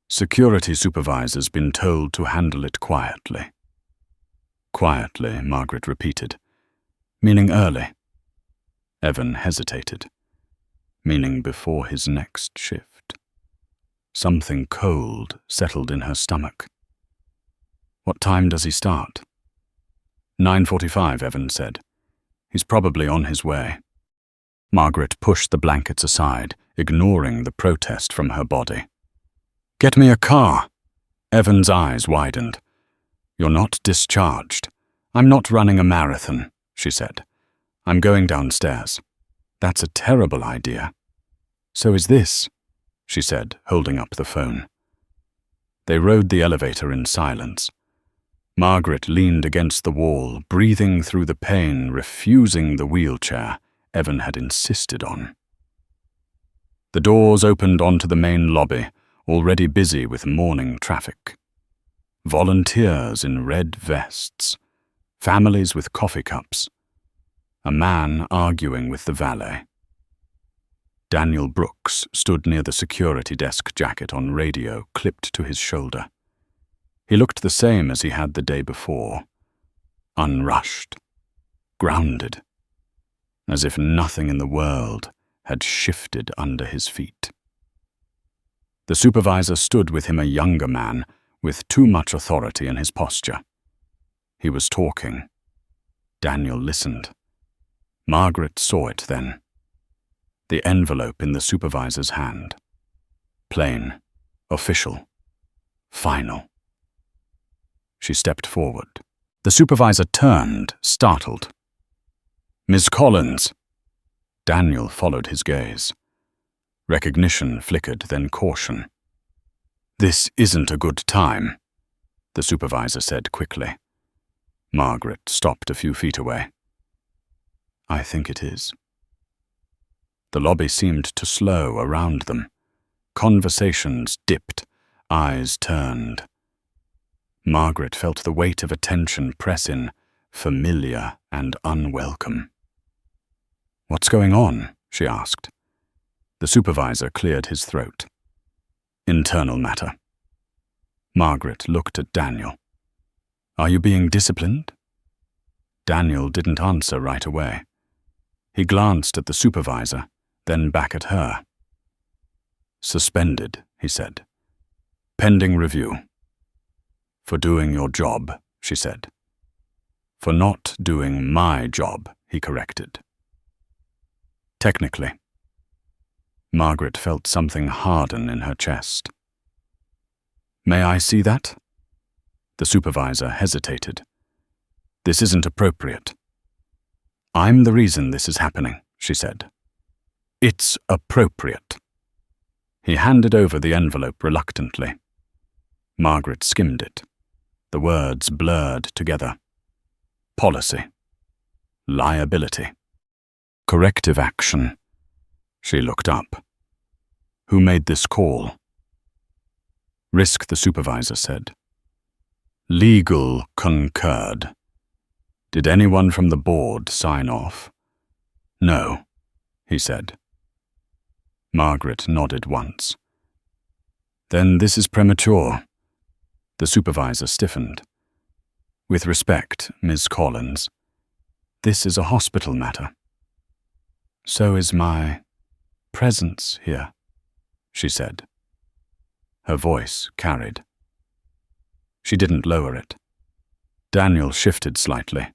Security supervisor's been told to handle it quietly. Quietly, Margaret repeated. Meaning early. Evan hesitated. Meaning before his next shift. Something cold settled in her stomach. What time does he start? 9:45, Evan said. He's probably on his way. Margaret pushed the blankets aside, ignoring the protest from her body. Get me a car! Evan's eyes widened. You're not discharged. I'm not running a marathon, she said. I'm going downstairs. That's a terrible idea. So is this, she said, holding up the phone. They rode the elevator in silence. Margaret leaned against the wall, breathing through the pain, refusing the wheelchair Evan had insisted on. The doors opened onto the main lobby, already busy with morning traffic. Volunteers in red vests, families with coffee cups, a man arguing with the valet. Daniel Brooks stood near the security desk jacket on radio clipped to his shoulder. He looked the same as he had the day before, unrushed, grounded, as if nothing in the world had shifted under his feet. The supervisor stood with him, a younger man with too much authority in his posture. He was talking. Daniel listened. Margaret saw it then. The envelope in the supervisor's hand. Plain, official, final. She stepped forward. The supervisor turned, startled. Miss Collins. Daniel followed his gaze. Recognition flickered, then caution. This isn't a good time, the supervisor said quickly. Margaret stopped a few feet away. I think it is. The lobby seemed to slow around them. Conversations dipped, eyes turned. Margaret felt the weight of attention press in, familiar and unwelcome. What's going on? She asked. The supervisor cleared his throat. Internal matter. Margaret looked at Daniel. Are you being disciplined? Daniel didn't answer right away. He glanced at the supervisor, then back at her. Suspended, he said. Pending review. For doing your job, she said. For not doing my job, he corrected. Technically. Margaret felt something harden in her chest. May I see that? The supervisor hesitated. This isn't appropriate. I'm the reason this is happening, she said. It's appropriate. He handed over the envelope reluctantly. Margaret skimmed it. The words blurred together. Policy. Liability. Corrective action. She looked up. Who made this call? Risk, the supervisor said. Legal concurred. Did anyone from the board sign off? No, he said. Margaret nodded once. Then this is premature. The supervisor stiffened. With respect, Ms. Collins, this is a hospital matter. So is my presence here, she said. Her voice carried. She didn't lower it. Daniel shifted slightly.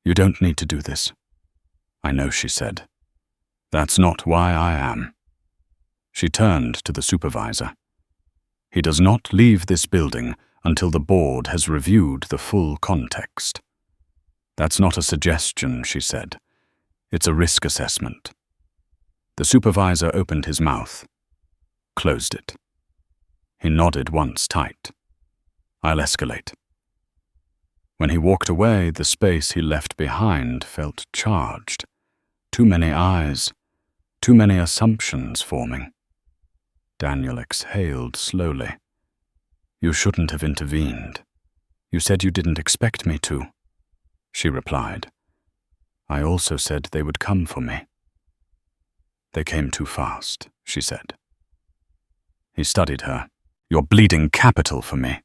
You don't need to do this. I know, she said. That's not why I am. She turned to the supervisor. He does not leave this building until the board has reviewed the full context. That's not a suggestion, she said. It's a risk assessment. The supervisor opened his mouth, closed it. He nodded once tight. I'll escalate. When he walked away, the space he left behind felt charged, Too many eyes, too many assumptions forming. Daniel exhaled slowly. You shouldn't have intervened. You said you didn't expect me to, she replied. I also said they would come for me. They came too fast, she said. He studied her. You're bleeding capital for me.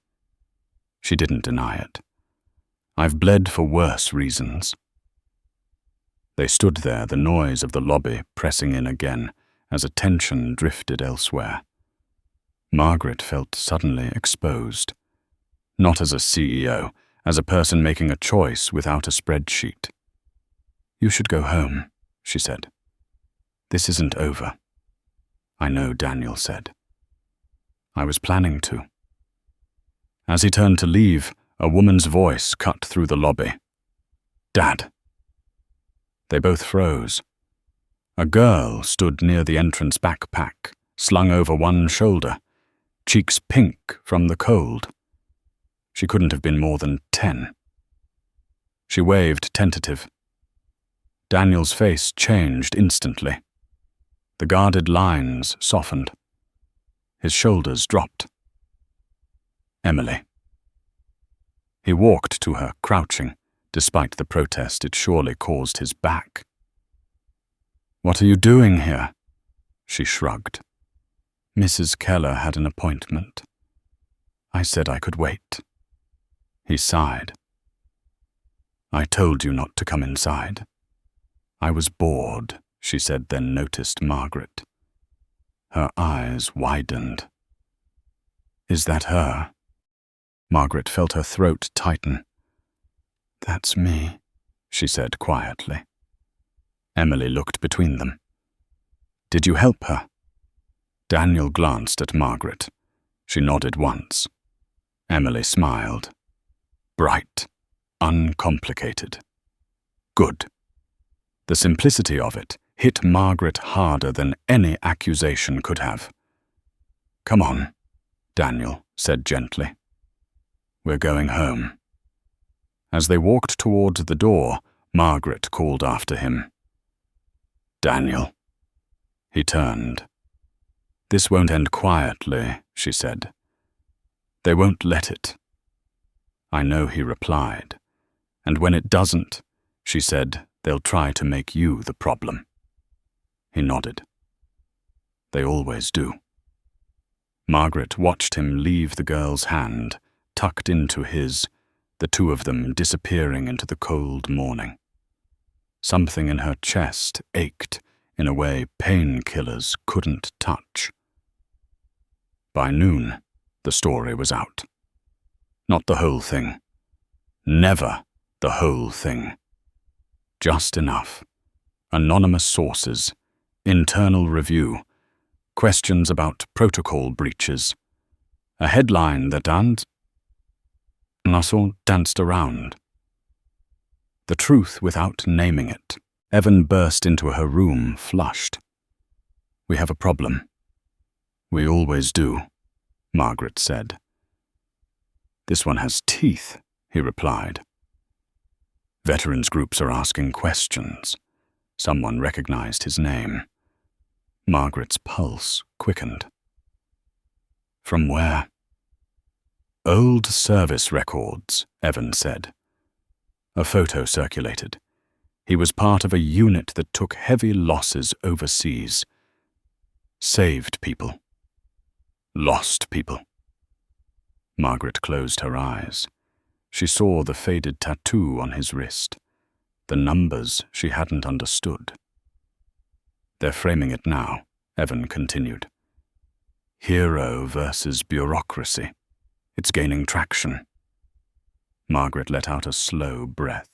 She didn't deny it. I've bled for worse reasons. They stood there, the noise of the lobby pressing in again as attention drifted elsewhere. Margaret felt suddenly exposed. Not as a CEO, as a person making a choice without a spreadsheet. You should go home, she said. This isn't over. I know, Daniel said. I was planning to. As he turned to leave, a woman's voice cut through the lobby. Dad. They both froze. A girl stood near the entrance backpack, slung over one shoulder, cheeks pink from the cold. She couldn't have been more than 10. She waved, tentative. Daniel's face changed instantly. The guarded lines softened. His shoulders dropped. Emily. He walked to her, crouching, despite the protest it surely caused his back. What are you doing here? She shrugged. Mrs. Keller had an appointment. I said I could wait. He sighed. I told you not to come inside. I was bored, she said, then noticed Margaret. Her eyes widened. Is that her? Margaret felt her throat tighten. That's me, she said quietly. Emily looked between them. Did you help her? Daniel glanced at Margaret. She nodded once. Emily smiled. Bright, uncomplicated. Good. The simplicity of it hit Margaret harder than any accusation could have. Come on, Daniel said gently. We're going home. As they walked toward the door, Margaret called after him. Daniel. He turned. This won't end quietly, she said. They won't let it. I know, he replied. And when it doesn't, she said, they'll try to make you the problem. He nodded. They always do. Margaret watched him leave the girl's hand, tucked into his, the two of them disappearing into the cold morning. Something in her chest ached in a way painkillers couldn't touch. By noon, the story was out. Not the whole thing. Never the whole thing. Just enough. Anonymous sources, internal review, questions about protocol breaches, a headline that danced around. The truth without naming it. Evan burst into her room, flushed. We have a problem. We always do, Margaret said. This one has teeth, he replied. Veterans groups are asking questions. Someone recognized his name. Margaret's pulse quickened. From where? Old service records, Evan said. A photo circulated. He was part of a unit that took heavy losses overseas. Saved people. Lost people. Margaret closed her eyes. She saw the faded tattoo on his wrist, the numbers she hadn't understood. They're framing it now, Evan continued. Hero versus bureaucracy. It's gaining traction. Margaret let out a slow breath.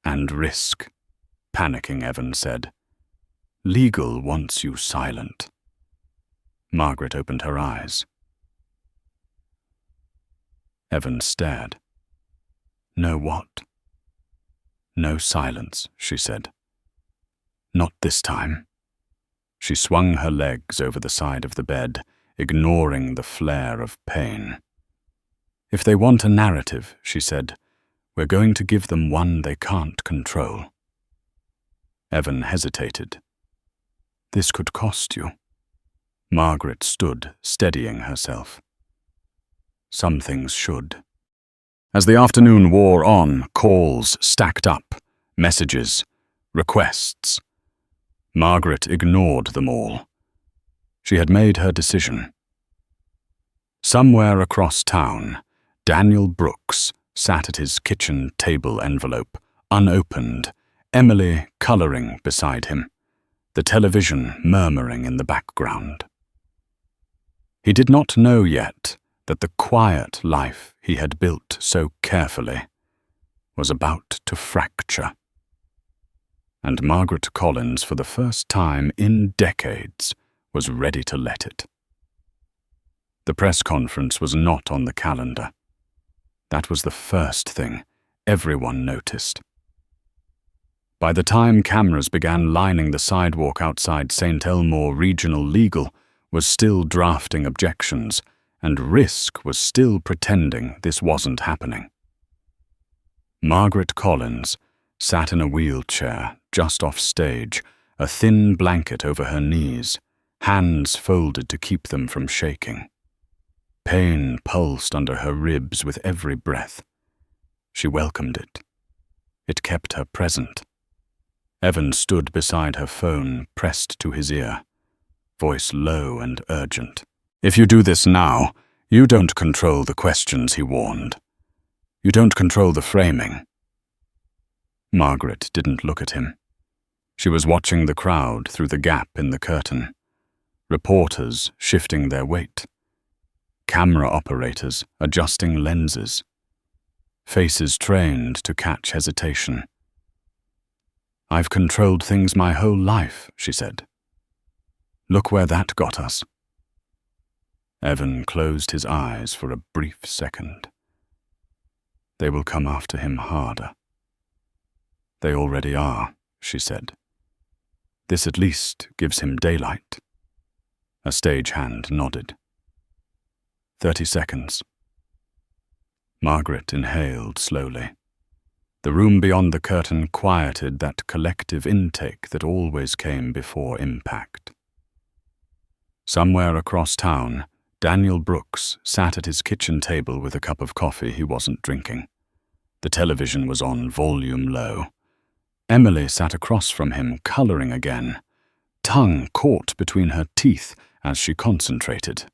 And risk, panicking, Evan said. Legal wants you silent. Margaret opened her eyes. Evan stared. No what? No silence, she said. Not this time. She swung her legs over the side of the bed, ignoring the flare of pain. If they want a narrative, she said, we're going to give them one they can't control. Evan hesitated. This could cost you. Margaret stood, steadying herself. Some things should. As the afternoon wore on, calls stacked up, messages, requests. Margaret ignored them all. She had made her decision. Somewhere across town, Daniel Brooks sat at his kitchen table envelope, unopened, Emily coloring beside him, the television murmuring in the background. He did not know yet that the quiet life he had built so carefully was about to fracture. And Margaret Collins, for the first time in decades, was ready to let it. The press conference was not on the calendar. That was the first thing everyone noticed. By the time cameras began lining the sidewalk outside St. Elmo Regional Legal was still drafting objections, and Risk was still pretending this wasn't happening. Margaret Collins sat in a wheelchair just off stage, a thin blanket over her knees, hands folded to keep them from shaking. Pain pulsed under her ribs with every breath. She welcomed it. It kept her present. Evan stood beside her phone, pressed to his ear, voice low and urgent. If you do this now, you don't control the questions, he warned. You don't control the framing. Margaret didn't look at him. She was watching the crowd through the gap in the curtain. Reporters shifting their weight. Camera operators adjusting lenses. Faces trained to catch hesitation. I've controlled things my whole life, she said. Look where that got us. Evan closed his eyes for a brief second. They will come after him harder. They already are, she said. This at least gives him daylight. A stagehand nodded. 30 seconds. Margaret inhaled slowly. The room beyond the curtain quieted that collective intake that always came before impact. Somewhere across town, Daniel Brooks sat at his kitchen table with a cup of coffee he wasn't drinking. The television was on volume low. Emily sat across from him, coloring again, tongue caught between her teeth as she concentrated.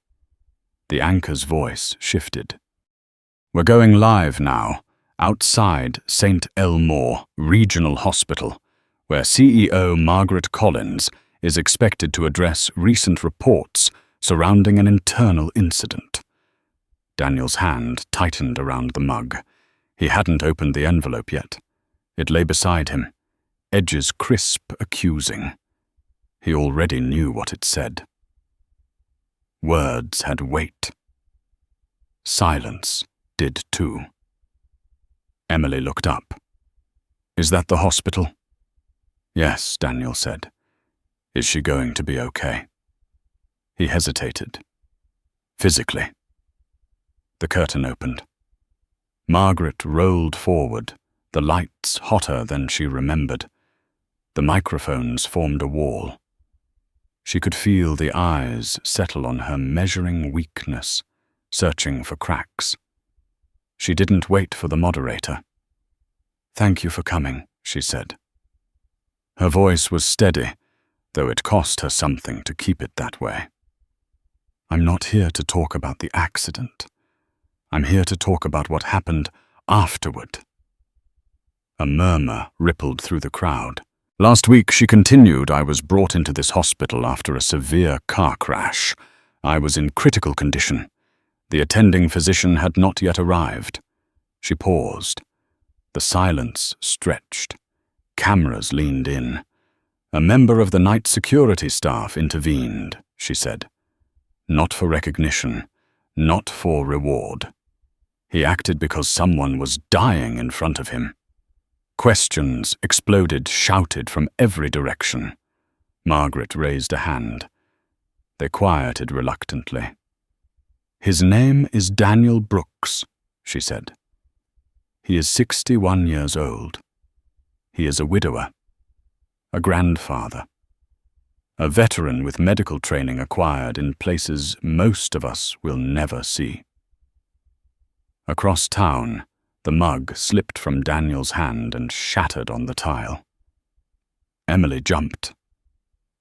The anchor's voice shifted. We're going live now, outside St. Elmo Regional Hospital, where CEO Margaret Collins is expected to address recent reports surrounding an internal incident. Daniel's hand tightened around the mug. He hadn't opened the envelope yet. It lay beside him, edges crisp, accusing. He already knew what it said. Words had weight. Silence did too. Emily looked up. Is that the hospital? Yes, Daniel said. Is she going to be okay? He hesitated. Physically. The curtain opened. Margaret rolled forward, the lights hotter than she remembered. The microphones formed a wall. She could feel the eyes settle on her, measuring weakness, searching for cracks. She didn't wait for the moderator. Thank you for coming, she said. Her voice was steady, though it cost her something to keep it that way. I'm not here to talk about the accident. I'm here to talk about what happened afterward. A murmur rippled through the crowd. Last week, she continued, I was brought into this hospital after a severe car crash. I was in critical condition. The attending physician had not yet arrived. She paused. The silence stretched. Cameras leaned in. A member of the night security staff intervened, she said. Not for recognition, not for reward. He acted because someone was dying in front of him. Questions exploded, shouted from every direction. Margaret raised a hand. They quieted reluctantly. His name is Daniel Brooks, she said. He is 61 years old. He is a widower. a grandfather, a veteran with medical training acquired in places most of us will never see. Across town, the mug slipped from Daniel's hand and shattered on the tile. Emily jumped.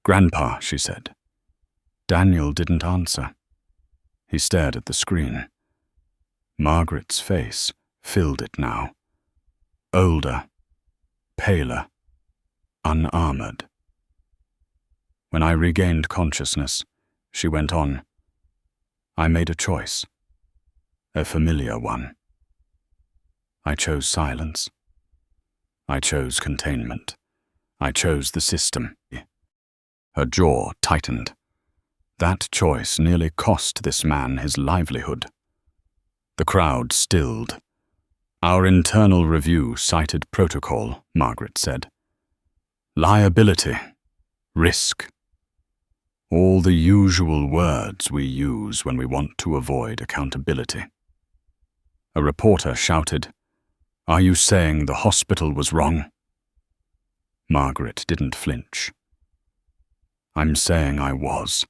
"Grandpa," she said. Daniel didn't answer. He stared at the screen. Margaret's face filled it now. Older, paler, unarmored. When I regained consciousness, she went on. I made a choice. A familiar one. I chose silence. I chose containment. I chose the system. Her jaw tightened. That choice nearly cost this man his livelihood. The crowd stilled. Our internal review cited protocol, Margaret said. Liability. Risk. All the usual words we use when we want to avoid accountability. A reporter shouted, "Are you saying the hospital was wrong?" Margaret didn't flinch. "I'm saying I was."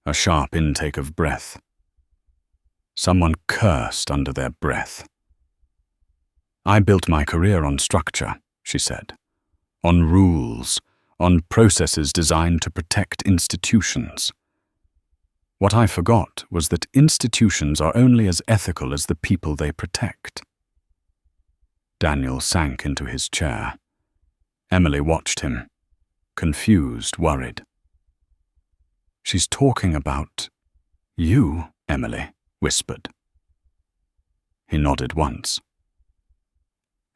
A sharp intake of breath. Someone cursed under their breath. "I built my career on structure," she said. "On rules, on processes designed to protect institutions. What I forgot was that institutions are only as ethical as the people they protect." Daniel sank into his chair. Emily watched him, confused, worried. "She's talking about you," Emily whispered. He nodded once.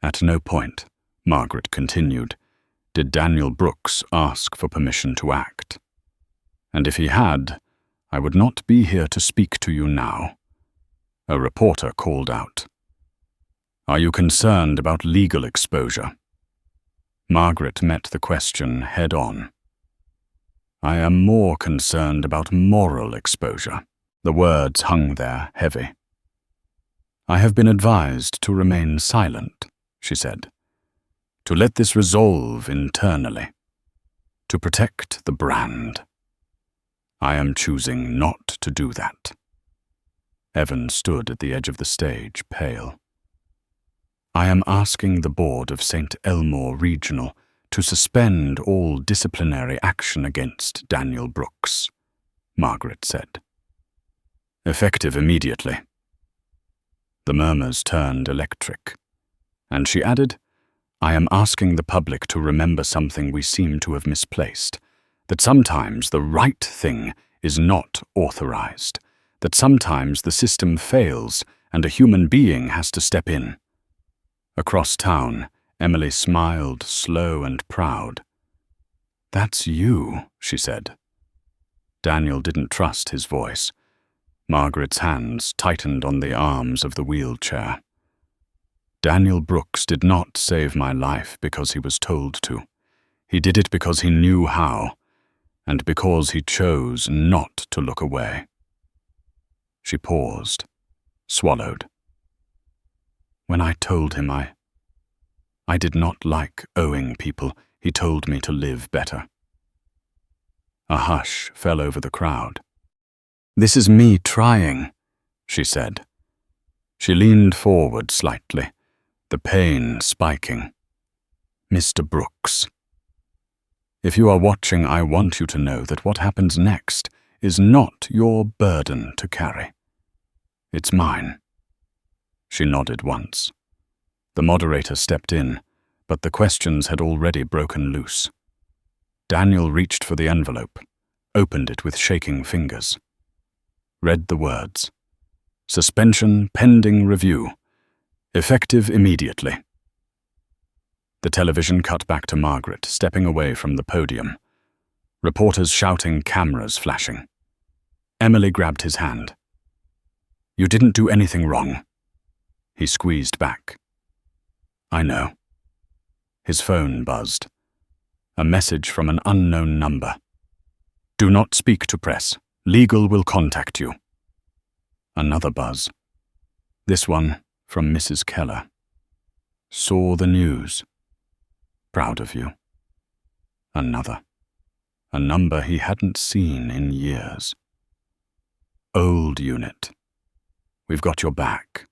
At no point, Margaret continued, did Daniel Brooks ask for permission to act. And if he had, I would not be here to speak to you now. A reporter called out. "Are you concerned about legal exposure?" Margaret met the question head on. "I am more concerned about moral exposure." The words hung there heavy. "I have been advised to remain silent," she said. "To let this resolve internally. To protect the brand. I am choosing not to do that." Evan stood at the edge of the stage, pale. "I am asking the board of St. Elmore Regional to suspend all disciplinary action against Daniel Brooks," Margaret said. "Effective immediately." The murmurs turned electric, and she added, "I am asking the public to remember something we seem to have misplaced, that sometimes the right thing is not authorized, that sometimes the system fails and a human being has to step in." Across town, Emily smiled, slow and proud. "That's you," she said. Daniel didn't trust his voice. Margaret's hands tightened on the arms of the wheelchair. "Daniel Brooks did not save my life because he was told to. He did it because he knew how, and because he chose not to look away." She paused, swallowed. "When I told him I did not like owing people, he told me to live better." A hush fell over the crowd. "This is me trying," she said. She leaned forward slightly, the pain spiking. "Mr. Brooks, if you are watching, I want you to know that what happens next is not your burden to carry. It's mine." She nodded once. The moderator stepped in, but the questions had already broken loose. Daniel reached for the envelope, opened it with shaking fingers. Read the words. "Suspension pending review. Effective immediately." The television cut back to Margaret, stepping away from the podium. Reporters shouting, cameras flashing. Emily grabbed his hand. "You didn't do anything wrong." He squeezed back. "I know." His phone buzzed. A message from an unknown number. "Do not speak to press. Legal will contact you." Another buzz. This one from Mrs. Keller. "Saw the news. Proud of you. Another. A number he hadn't seen in years. Old unit. We've got your back.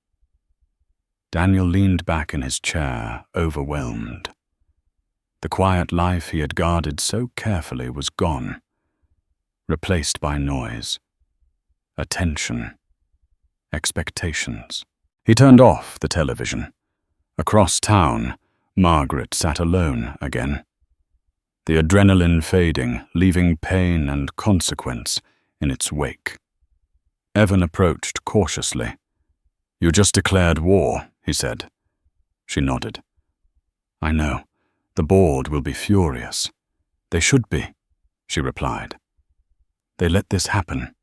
Daniel leaned back in his chair, overwhelmed. The quiet life he had guarded so carefully was gone, replaced by noise, attention, expectations. He turned off the television. Across town, Margaret sat alone again. The adrenaline fading, leaving pain and consequence in its wake. Evan approached cautiously. "You just declared war," he said. She nodded. "I know. The board will be furious. They should be," she replied. "They let this happen."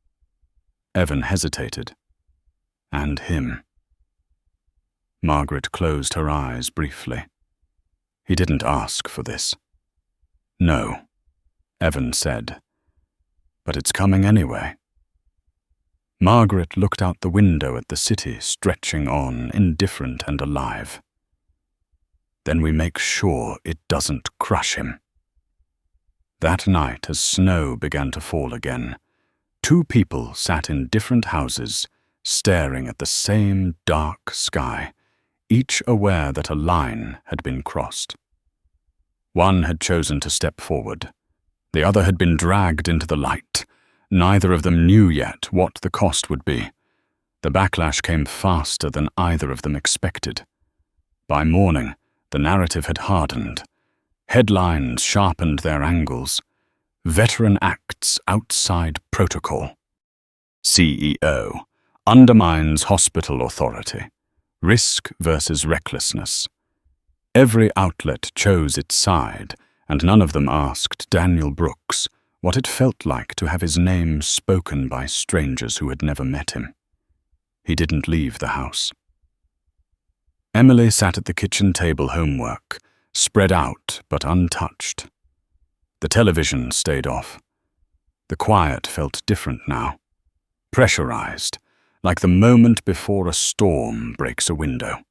Evan hesitated. "And him." Margaret closed her eyes briefly. He didn't ask for this. "No," Evan said. "But it's coming anyway." Margaret looked out the window at the city stretching on, indifferent and alive. "Then we make sure it doesn't crush him." That night, as snow began to fall again, two people sat in different houses, staring at the same dark sky, each aware that a line had been crossed. One had chosen to step forward. The other had been dragged into the light. Neither of them knew yet what the cost would be. The backlash came faster than either of them expected. By morning, the narrative had hardened. Headlines sharpened their angles. Veteran acts outside protocol. CEO undermines hospital authority. Risk versus recklessness. Every outlet chose its side, and none of them asked Daniel Brooks what it felt like to have his name spoken by strangers who had never met him. He didn't leave the house. Emily sat at the kitchen table homework, spread out but untouched. The television stayed off. The quiet felt different now, pressurized, like the moment before a storm breaks a window.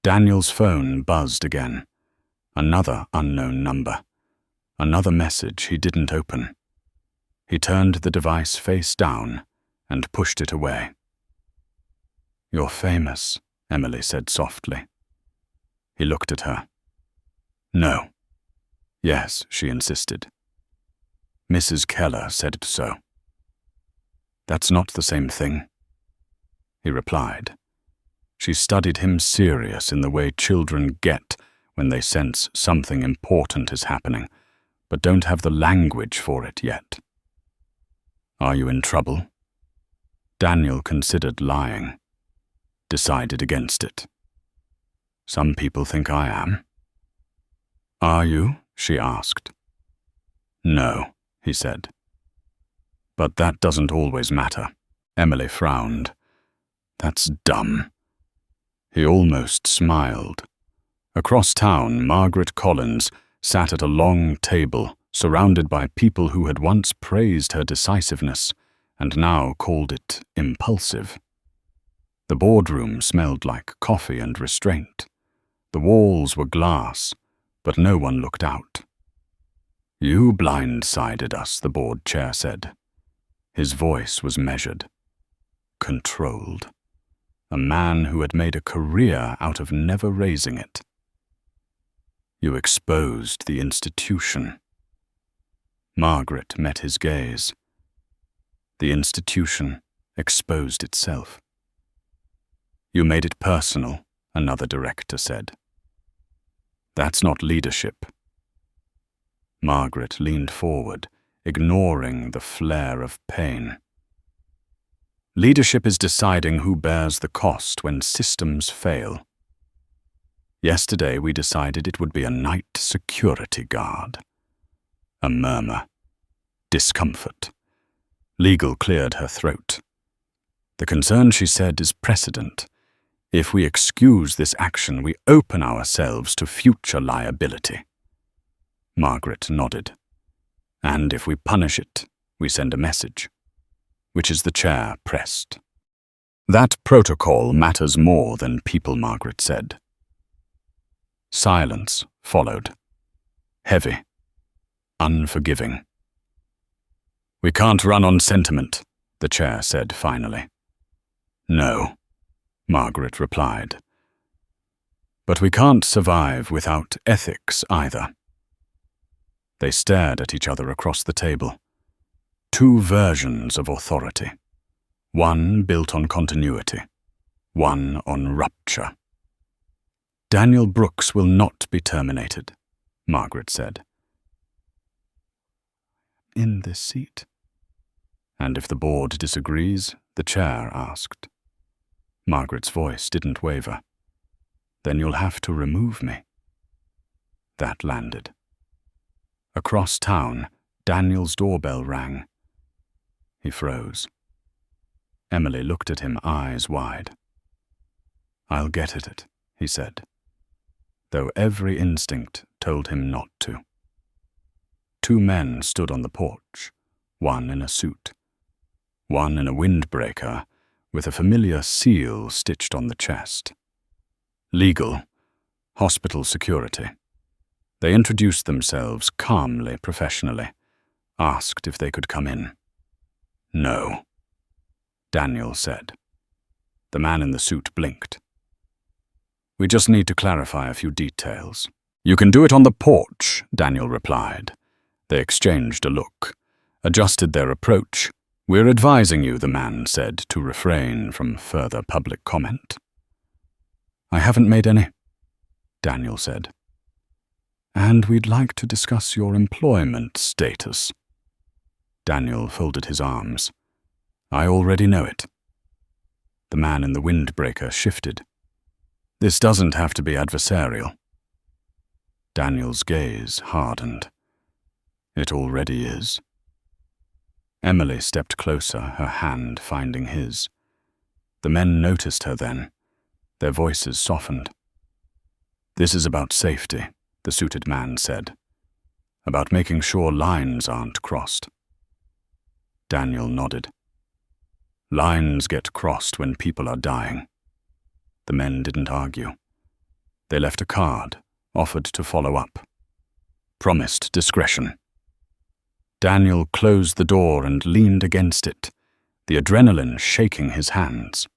Daniel's phone buzzed again. Another unknown number. Another message he didn't open. He turned the device face down and pushed it away. "You're famous," Emily said softly. He looked at her. "No." "Yes," she insisted. "Mrs. Keller said so." "That's not the same thing," he replied. She studied him serious in the way children get when they sense something important is happening, but don't have the language for it yet. "Are you in trouble?" Daniel considered lying, decided against it. "Some people think I am." "Are you?" she asked. "No," he said. "But that doesn't always matter." Emily frowned. "That's dumb." He almost smiled. Across town, Margaret Collins sat at a long table, surrounded by people who had once praised her decisiveness and now called it impulsive. The boardroom smelled like coffee and restraint. The walls were glass, but no one looked out. "You blindsided us," the board chair said. His voice was measured, controlled. A man who had made a career out of never raising it. "You exposed the institution." Margaret met his gaze. The institution exposed itself. "You made it personal," another director said. "That's not leadership." Margaret leaned forward, ignoring the flare of pain. "Leadership is deciding who bears the cost when systems fail. Yesterday we decided it would be a night security guard." A murmur. Discomfort. Legal cleared her throat. "The concern," she said, "is precedent. If we excuse this action, we open ourselves to future liability." Margaret nodded. "And if we punish it, we send a message," which is the chair pressed. "That protocol matters more than people," Margaret said. Silence followed. Heavy. unforgiving. "We can't run on sentiment," the chair said finally. "No," Margaret replied. "But we can't survive without ethics either." They stared at each other across the table. Two versions of authority. One built on continuity. One on rupture. "Daniel Brooks will not be terminated," Margaret said. "In this seat." "And if the board disagrees?" the chair asked. Margaret's voice didn't waver. "Then you'll have to remove me." That landed. Across town, Daniel's doorbell rang. He froze. Emily looked at him, eyes wide. "I'll get at it," he said, though every instinct told him not to. Two men stood on the porch, one in a suit, one in a windbreaker with a familiar seal stitched on the chest. Legal, hospital security. They introduced themselves calmly, professionally, asked if they could come in. "No," Daniel said. The man in the suit blinked. "We just need to clarify a few details." "You can do it on the porch," Daniel replied. They exchanged a look, adjusted their approach. "We're advising you," the man said, to refrain from further public comment. "I haven't made any," Daniel said. "And we'd like to discuss your employment status." Daniel folded his arms. "I already know it." The man in the windbreaker shifted. "This doesn't have to be adversarial." Daniel's gaze hardened. "It already is." Emily stepped closer, her hand finding his. The men noticed her then. Their voices softened. "This is about safety," the suited man said. "About making sure lines aren't crossed." Daniel nodded. "Lines get crossed when people are dying." The men didn't argue. They left a card, offered to follow up. Promised discretion. Daniel closed the door and leaned against it, the adrenaline shaking his hands.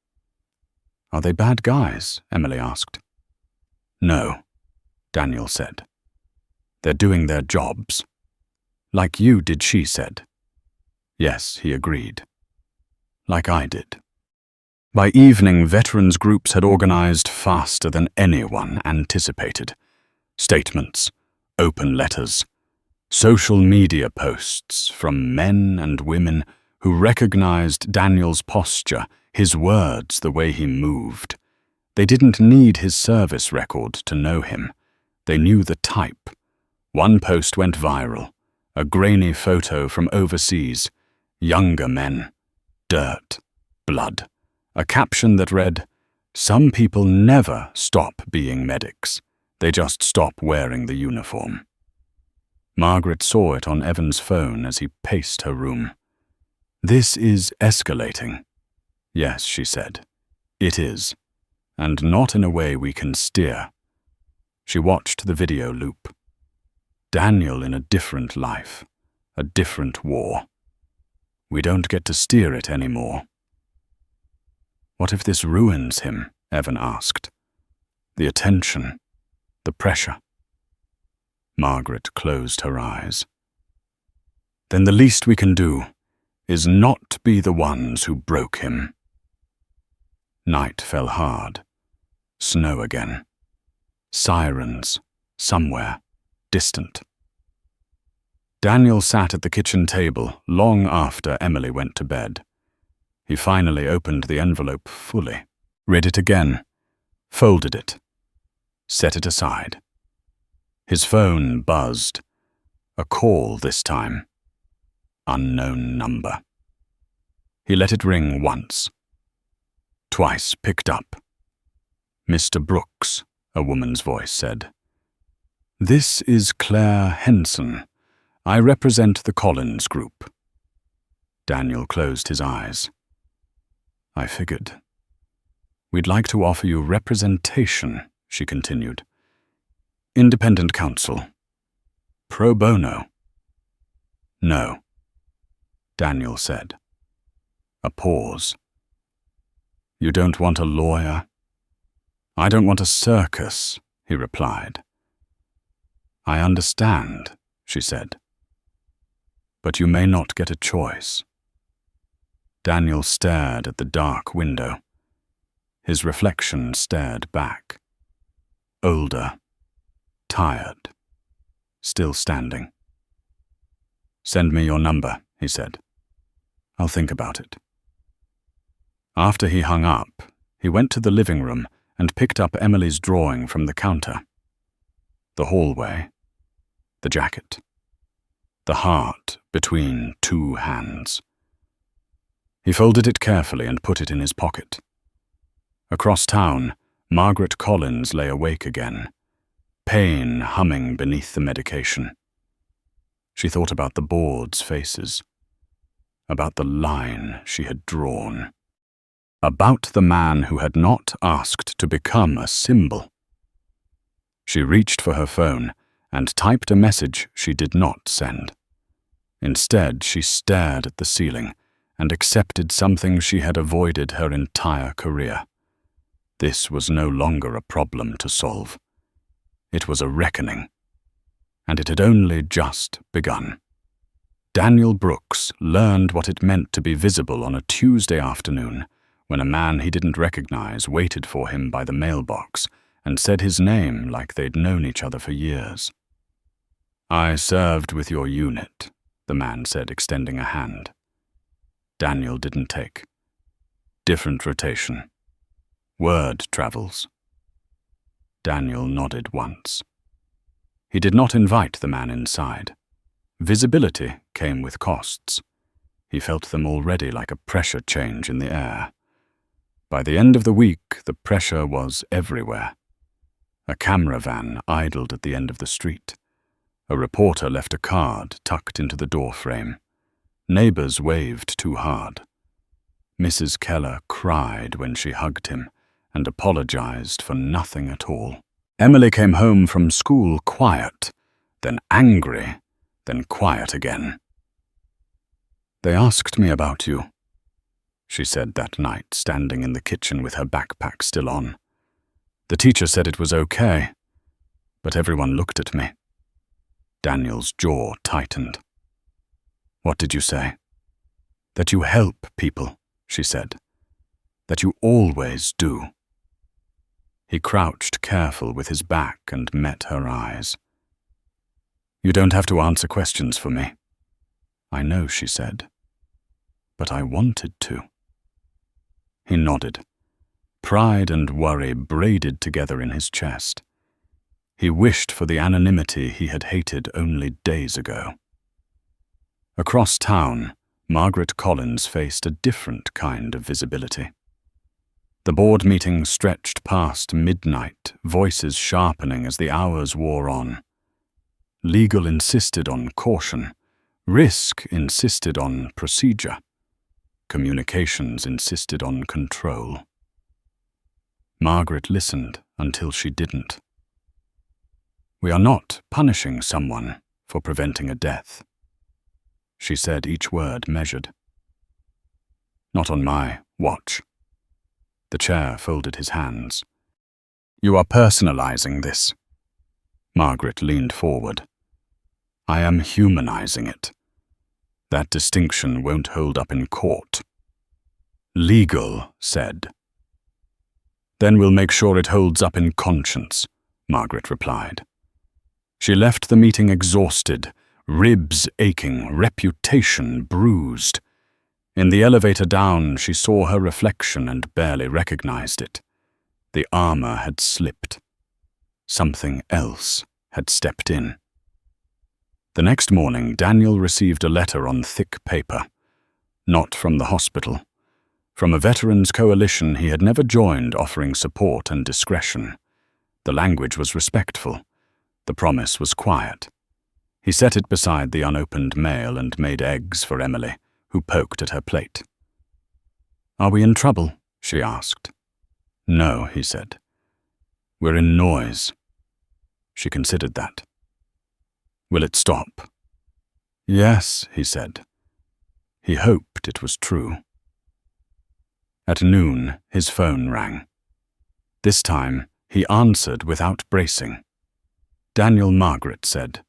"Are they bad guys?" Emily asked. "No," Daniel said. "They're doing their jobs." "Like you did," she said. "Yes," he agreed. "Like I did." By evening, veterans groups had organized faster than anyone anticipated. Statements, open letters, social media posts from men and women who recognized Daniel's posture, his words, the way he moved. They didn't need his service record to know him. They knew the type. One post went viral, a grainy photo from overseas. Younger men, dirt, blood. A caption that read, "Some people never stop being medics. They just stop wearing the uniform." Margaret saw it on Evan's phone as he paced her room. "This is escalating." "Yes," she said. "It is. And not in a way we can steer." She watched the video loop. Daniel in a different life, a different war. We don't get to steer it anymore. "What if this ruins him?" Evan asked. "The attention, the pressure." Margaret closed her eyes. "Then the least we can do is not be the ones who broke him." Night fell hard. Snow again. Sirens, somewhere, distant. Daniel sat at the kitchen table long after Emily went to bed. He finally opened the envelope fully, read it again, folded it, set it aside. His phone buzzed. A call this time. Unknown number. He let it ring once. Twice picked up. "Mr. Brooks," a woman's voice said. "This is Claire Henson. I represent the Collins Group." Daniel closed his eyes. "I figured. We'd like to offer you representation," she continued. "Independent counsel. Pro bono. No, Daniel said. A pause. You don't want a lawyer? I don't want a circus, he replied. I understand, she said. But you may not get a choice. Daniel stared at the dark window. His reflection stared back. Older, tired, still standing. Send me your number, he said. I'll think about it. After he hung up, he went to the living room and picked up Emily's drawing from the counter. The hallway, the jacket, the heart between two hands. He folded it carefully and put it in his pocket. Across town, Margaret Collins lay awake again, pain humming beneath the medication. She thought about the board's faces, about the line she had drawn, about the man who had not asked to become a symbol. She reached for her phone and typed a message she did not send. Instead, she stared at the ceiling and accepted something she had avoided her entire career. This was no longer a problem to solve. It was a reckoning, and it had only just begun. Daniel Brooks learned what it meant to be visible on a Tuesday afternoon when a man he didn't recognize waited for him by the mailbox and said his name like they'd known each other for years. I served with your unit, the man said, extending a hand. Daniel didn't take. Different rotation. Word travels. Daniel nodded once. He did not invite the man inside. Visibility came with costs. He felt them already like a pressure change in the air. By the end of the week, the pressure was everywhere. A camera van idled at the end of the street. A reporter left a card tucked into the doorframe. Neighbors waved too hard. Mrs. Keller cried when she hugged him and apologized for nothing at all. Emily came home from school quiet, then angry, then quiet again. They asked me about you, she said that night, standing in the kitchen with her backpack still on. The teacher said it was okay, but everyone looked at me. Daniel's jaw tightened. What did you say? That you help people, she said. That you always do. He crouched careful with his back and met her eyes. You don't have to answer questions for me. I know, she said. But I wanted to. He nodded. Pride and worry braided together in his chest. He wished for the anonymity he had hated only days ago. Across town, Margaret Collins faced a different kind of visibility. The board meeting stretched past midnight, voices sharpening as the hours wore on. Legal insisted on caution. Risk insisted on procedure. Communications insisted on control. Margaret listened until she didn't. We are not punishing someone for preventing a death. She said, each word measured. Not on my watch. The chair folded his hands. You are personalizing this. Margaret leaned forward. I am humanizing it. That distinction won't hold up in court. Legal said. Then we'll make sure it holds up in conscience, Margaret replied. She left the meeting exhausted, ribs aching, reputation bruised. In the elevator down, she saw her reflection and barely recognized it. The armor had slipped. Something else had stepped in. The next morning, Daniel received a letter on thick paper. Not from the hospital. From a veterans coalition he had never joined, offering support and discretion. The language was respectful. The promise was quiet. He set it beside the unopened mail and made eggs for Emily, who poked at her plate. Are we in trouble? She asked. No, he said. We're in noise. She considered that. Will it stop? Yes, he said. He hoped it was true. At noon, his phone rang. This time, he answered without bracing. Daniel Margaret said.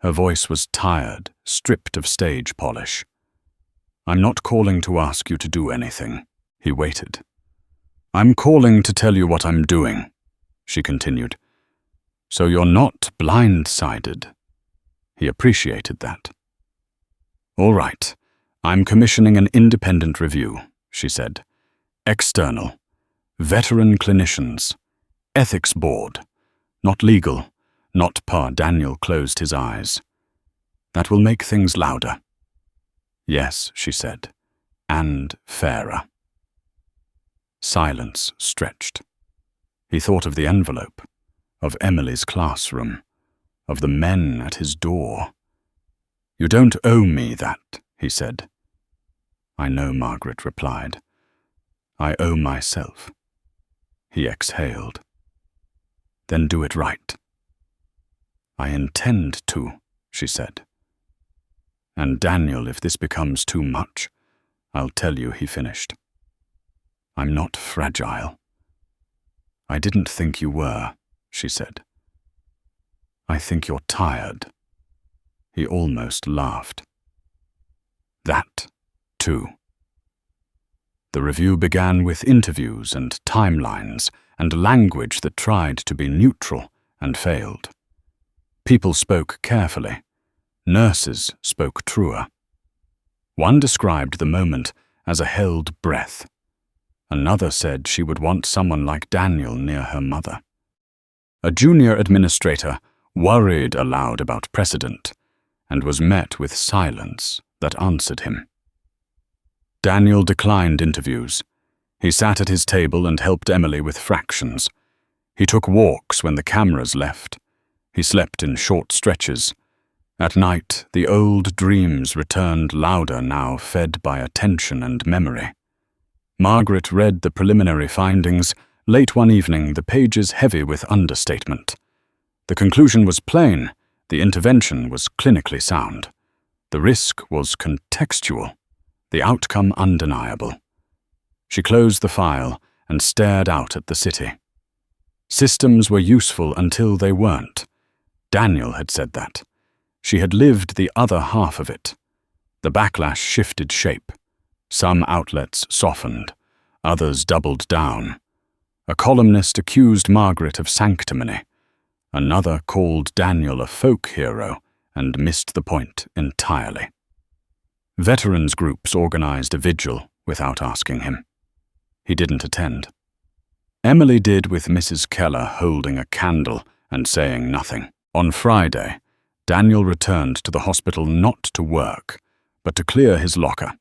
Her voice was tired, stripped of stage polish. I'm not calling to ask you to do anything. He waited. I'm calling to tell you what I'm doing, she continued. So you're not blindsided. He appreciated that. All right, I'm commissioning an independent review, she said. External, veteran clinicians, ethics board, not legal, not par. Daniel closed his eyes. That will make things louder. Yes, she said, and fairer. Silence stretched. He thought of the envelope, of Emily's classroom, of the men at his door. You don't owe me that, he said. I know, Margaret replied. I owe myself. He exhaled. Then do it right. I intend to, she said. And Daniel, if this becomes too much, I'll tell you, he finished. I'm not fragile. I didn't think you were, she said. I think you're tired. He almost laughed. That, too. The review began with interviews and timelines and language that tried to be neutral and failed. People spoke carefully. Nurses spoke truer. One described the moment as a held breath. Another said she would want someone like Daniel near her mother. A junior administrator worried aloud about precedent and was met with silence that answered him. Daniel declined interviews. He sat at his table and helped Emily with fractions. He took walks when the cameras left. He slept in short stretches. At night, the old dreams returned louder now, fed by attention and memory. Margaret read the preliminary findings. Late one evening, the pages heavy with understatement. The conclusion was plain. The intervention was clinically sound. The risk was contextual. The outcome undeniable. She closed the file and stared out at the city. Systems were useful until they weren't. Daniel had said that. She had lived the other half of it. The backlash shifted shape. Some outlets softened. Others doubled down. A columnist accused Margaret of sanctimony. Another called Daniel a folk hero and missed the point entirely. Veterans groups organized a vigil without asking him. He didn't attend. Emily did, with Mrs. Keller holding a candle and saying nothing. On Friday, Daniel returned to the hospital not to work, but to clear his locker.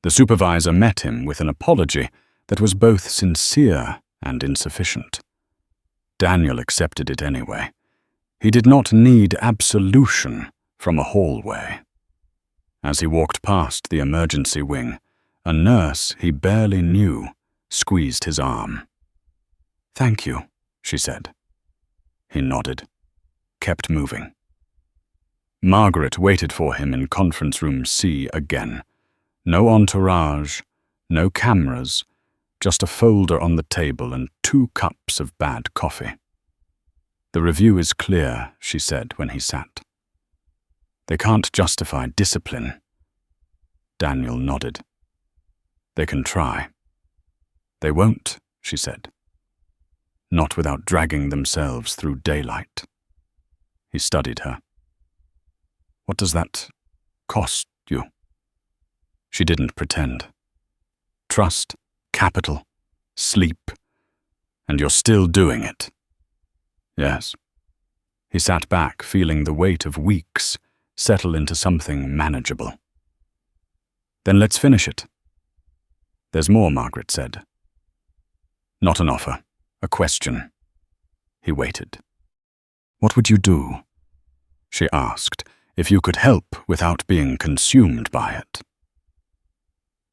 The supervisor met him with an apology that was both sincere and insufficient. Daniel accepted it anyway. He did not need absolution from a hallway. As he walked past the emergency wing, a nurse he barely knew squeezed his arm. "Thank you," she said. He nodded, kept moving. Margaret waited for him in conference room C again. No entourage, no cameras, just a folder on the table and 2 cups of bad coffee. "The review is clear," she said when he sat. "They can't justify discipline." Daniel nodded. "They can try." "They won't," she said. "Not without dragging themselves through daylight." He studied her. "What does that cost you?" She didn't pretend. "Trust, capital, sleep, and you're still doing it." "Yes." He sat back, feeling the weight of weeks settle into something manageable. "Then let's finish it." "There's more," Margaret said. "Not an offer, a question." He waited. "What would you do?" she asked, "if you could help without being consumed by it?"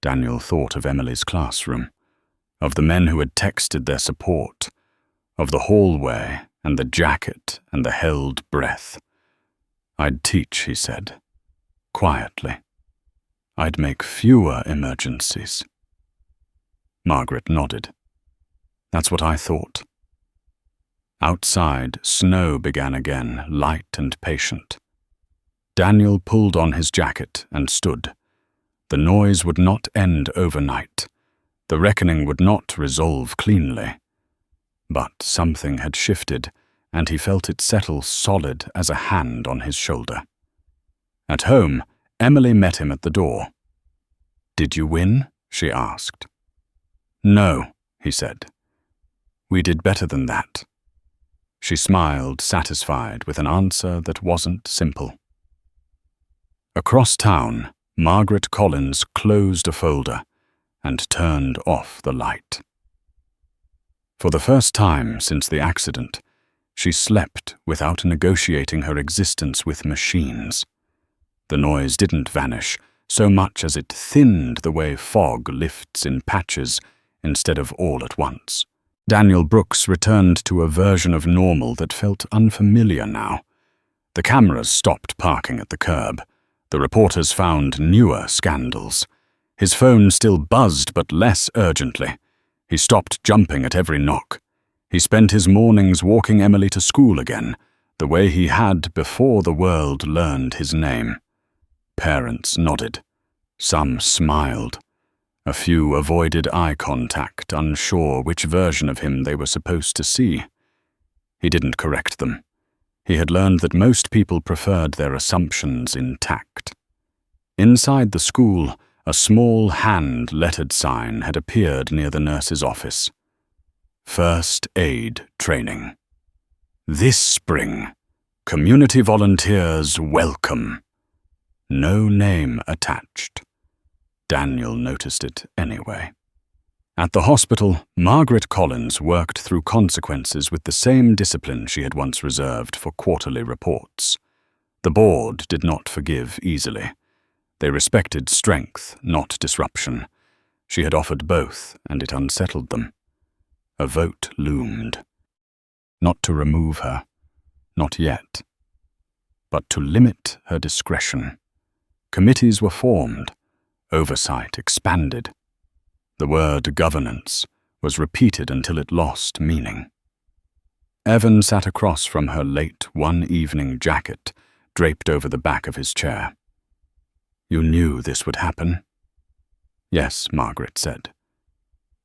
Daniel thought of Emily's classroom, of the men who had texted their support, of the hallway and the jacket and the held breath. "I'd teach," he said. quietly. I'd make fewer emergencies. Margaret nodded. That's what I thought. Outside, snow began again, light and patient. Daniel pulled on his jacket and stood. The noise would not end overnight. The reckoning would not resolve cleanly. But something had shifted, and he felt it settle solid as a hand on his shoulder. At home, Emily met him at the door. "Did you win?" she asked. "No," he said. "We did better than that." She smiled, satisfied with an answer that wasn't simple. Across town, Margaret Collins closed a folder and turned off the light. For the first time since the accident, she slept without negotiating her existence with machines. The noise didn't vanish so much as it thinned the way fog lifts in patches instead of all at once. Daniel Brooks returned to a version of normal that felt unfamiliar now. The cameras stopped parking at the curb. The reporters found newer scandals. His phone still buzzed, but less urgently. He stopped jumping at every knock. He spent his mornings walking Emily to school again, the way he had before the world learned his name. Parents nodded. Some smiled. A few avoided eye contact, unsure which version of him they were supposed to see. He didn't correct them. He had learned that most people preferred their assumptions intact. Inside the school, a small hand-lettered sign had appeared near the nurse's office. First Aid Training. This spring, community volunteers welcome. No name attached. Daniel noticed it anyway. At the hospital, Margaret Collins worked through consequences with the same discipline she had once reserved for quarterly reports. The board did not forgive easily. They respected strength, not disruption. She had offered both, and it unsettled them. A vote loomed. Not to remove her, not yet, but to limit her discretion. Committees were formed. Oversight expanded. The word governance was repeated until it lost meaning. Evan sat across from her late one-evening jacket, draped over the back of his chair. "You knew this would happen?" "Yes," Margaret said.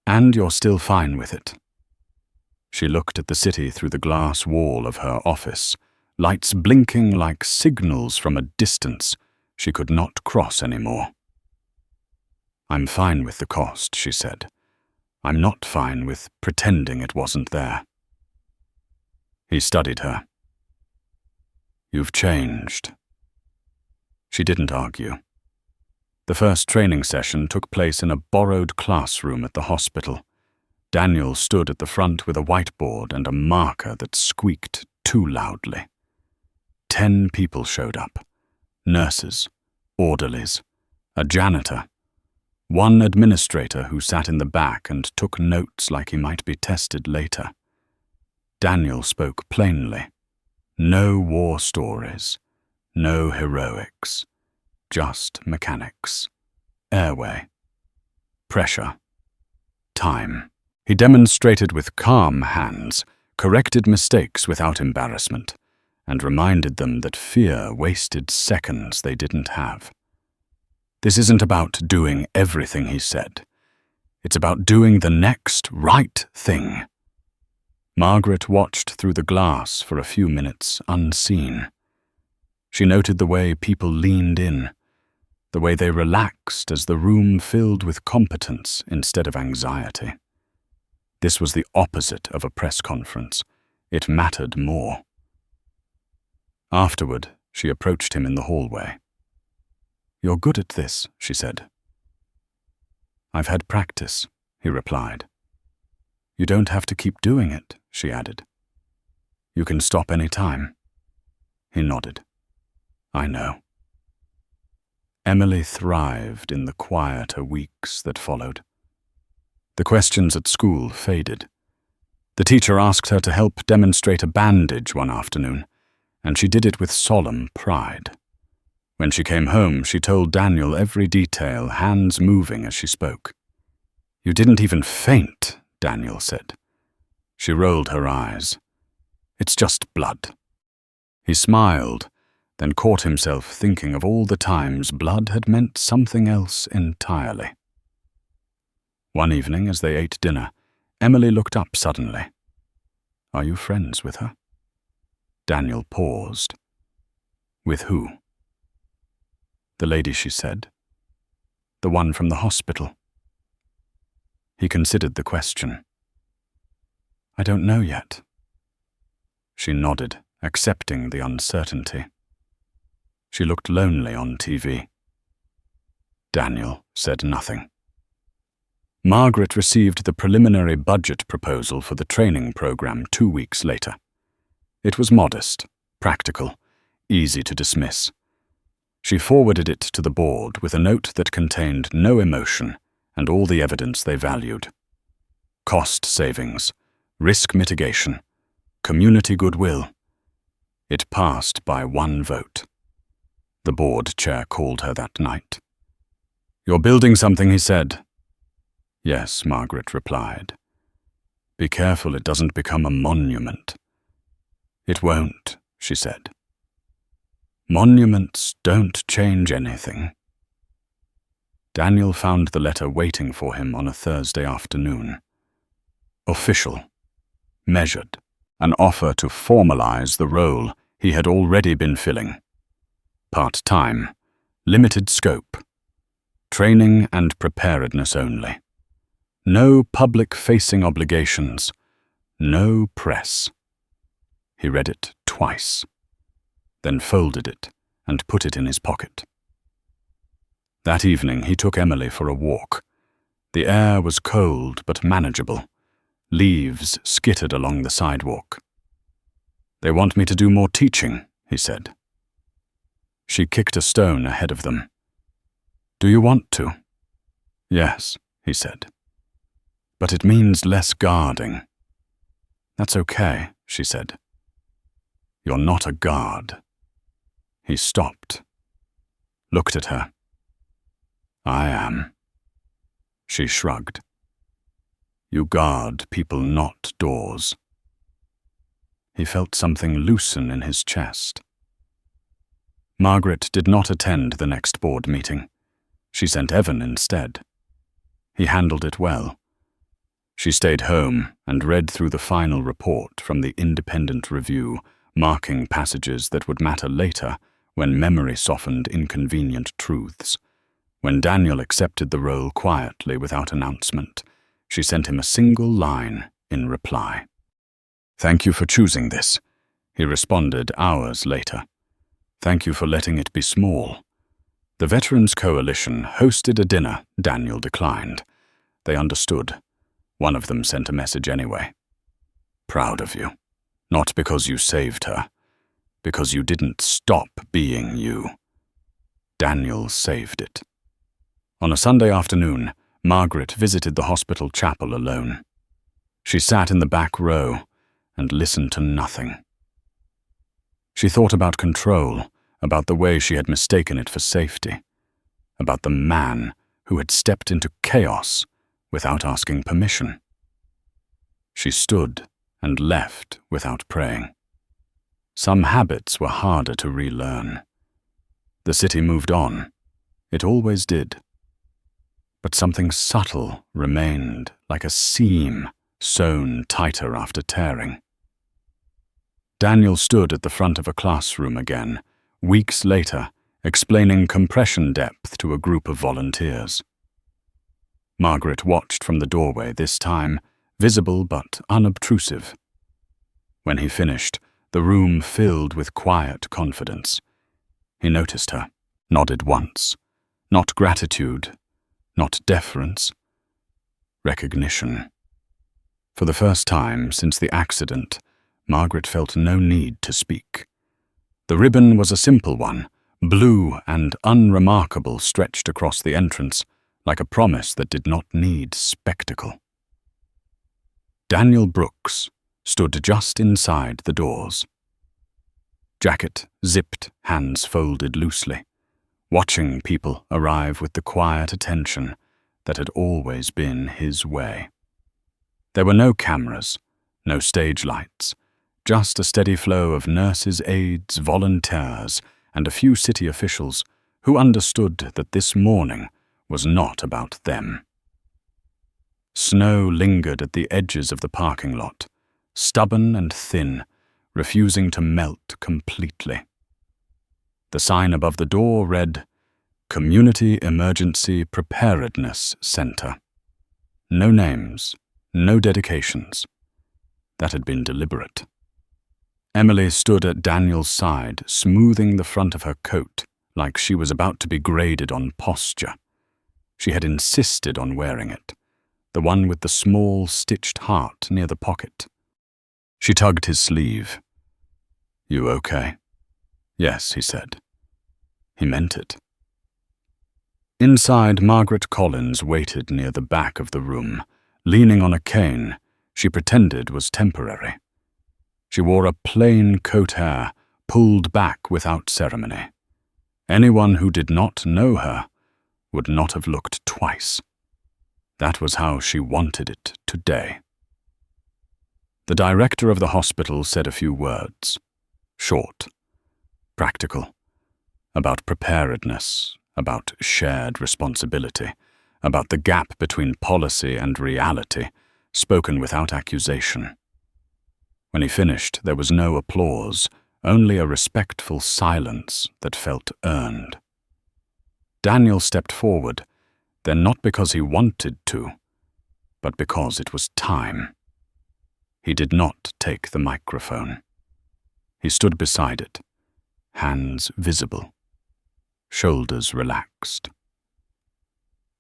"And you're still fine with it?" She looked at the city through the glass wall of her office, lights blinking like signals from a distance she could not cross anymore. "I'm fine with the cost," she said. "I'm not fine with pretending it wasn't there." He studied her. "You've changed." She didn't argue. The first training session took place in a borrowed classroom at the hospital. Daniel stood at the front with a whiteboard and a marker that squeaked too loudly. 10 people showed up. Nurses, orderlies, a janitor, one administrator who sat in the back and took notes like he might be tested later. Daniel spoke plainly. No war stories, no heroics, just mechanics, airway, pressure, time. He demonstrated with calm hands, corrected mistakes without embarrassment, and reminded them that fear wasted seconds they didn't have. This isn't about doing everything, he said. It's about doing the next right thing. Margaret watched through the glass for a few minutes, unseen. She noted the way people leaned in, the way they relaxed as the room filled with competence instead of anxiety. This was the opposite of a press conference. It mattered more. Afterward, she approached him in the hallway. "You're good at this," she said. "I've had practice," he replied. "You don't have to keep doing it," she added. "You can stop any time." He nodded. "I know." Emily thrived in the quieter weeks that followed. The questions at school faded. The teacher asked her to help demonstrate a bandage one afternoon, and she did it with solemn pride. When she came home, she told Daniel every detail, hands moving as she spoke. "You didn't even faint," Daniel said. She rolled her eyes. "It's just blood." He smiled, then caught himself thinking of all the times blood had meant something else entirely. One evening, as they ate dinner, Emily looked up suddenly. "Are you friends with her?" Daniel paused. "With who?" "The lady," she said. "The one from the hospital." He considered the question. "I don't know yet." She nodded, accepting the uncertainty. She looked lonely on TV. Daniel said nothing. Margaret received the preliminary budget proposal for the training program 2 weeks later. It was modest, practical, easy to dismiss. She forwarded it to the board with a note that contained no emotion and all the evidence they valued. Cost savings, risk mitigation, community goodwill. It passed by 1 vote. The board chair called her that night. "You're building something," he said. "Yes," Margaret replied. "Be careful it doesn't become a monument." "It won't," she said. "Monuments don't change anything." Daniel found the letter waiting for him on a Thursday afternoon. Official, measured, an offer to formalize the role he had already been filling. Part-time, limited scope, training and preparedness only. No public-facing obligations, no press. He read it twice, then folded it and put it in his pocket. That evening he took Emily for a walk. The air was cold but manageable. Leaves skittered along the sidewalk. "They want me to do more teaching," he said. She kicked a stone ahead of them. "Do you want to?" "Yes," he said. "But it means less guarding." "That's okay," she said. "You're not a guard." He stopped, looked at her. "I am." She shrugged. "You guard people, not doors." He felt something loosen in his chest. Margaret did not attend the next board meeting. She sent Evan instead. He handled it well. She stayed home and read through the final report from the independent review, marking passages that would matter later when memory softened inconvenient truths. When Daniel accepted the role quietly without announcement, she sent him a single line in reply. "Thank you for choosing this," he responded hours later. "Thank you for letting it be small." The Veterans Coalition hosted a dinner Daniel declined. They understood. One of them sent a message anyway. "Proud of you. Not because you saved her. Because you didn't stop being you." Daniel saved it. On a Sunday afternoon, Margaret visited the hospital chapel alone. She sat in the back row and listened to nothing. She thought about control, about the way she had mistaken it for safety, about the man who had stepped into chaos without asking permission. She stood and left without praying. Some habits were harder to relearn. The city moved on. It always did. But something subtle remained, like a seam sewn tighter after tearing. Daniel stood at the front of a classroom again, weeks later, explaining compression depth to a group of volunteers. Margaret watched from the doorway this time, visible but unobtrusive. When he finished, the room filled with quiet confidence. He noticed her, nodded once. Not gratitude, not deference. Recognition. For the first time since the accident, Margaret felt no need to speak. The ribbon was a simple one, blue and unremarkable, stretched across the entrance, like a promise that did not need spectacle. Daniel Brooks stood just inside the doors. Jacket zipped, hands folded loosely. watching people arrive with the quiet attention that had always been his way. There were no cameras, no stage lights, just a steady flow of nurses, aides, volunteers, and a few city officials who understood that this morning was not about them. Snow lingered at the edges of the parking lot, stubborn and thin, refusing to melt completely. The sign above the door read, Community Emergency Preparedness Center. No names, no dedications. That had been deliberate. Emily stood at Daniel's side, smoothing the front of her coat like she was about to be graded on posture. She had insisted on wearing it, the one with the small stitched heart near the pocket. She tugged his sleeve. "You okay?" "Yes," he said. He meant it. Inside, Margaret Collins waited near the back of the room, leaning on a cane she pretended was temporary. She wore a plain coat hair, pulled back without ceremony. Anyone who did not know her would not have looked twice. That was how she wanted it today. The director of the hospital said a few words, short, practical, about preparedness, about shared responsibility, about the gap between policy and reality, spoken without accusation. When he finished, there was no applause, only a respectful silence that felt earned. Daniel stepped forward, then not because he wanted to, but because it was time. He did not take the microphone. He stood beside it, hands visible, shoulders relaxed.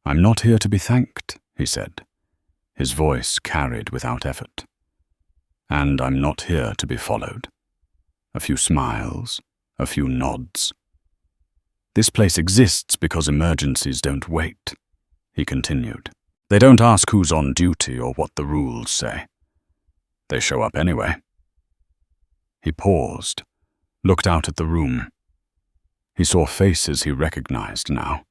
"I'm not here to be thanked," he said, his voice carried without effort. "And I'm not here to be followed." A few smiles, a few nods. "This place exists because emergencies don't wait," he continued. "They don't ask who's on duty or what the rules say. They show up anyway." He paused, looked out at the room. He saw faces he recognized now.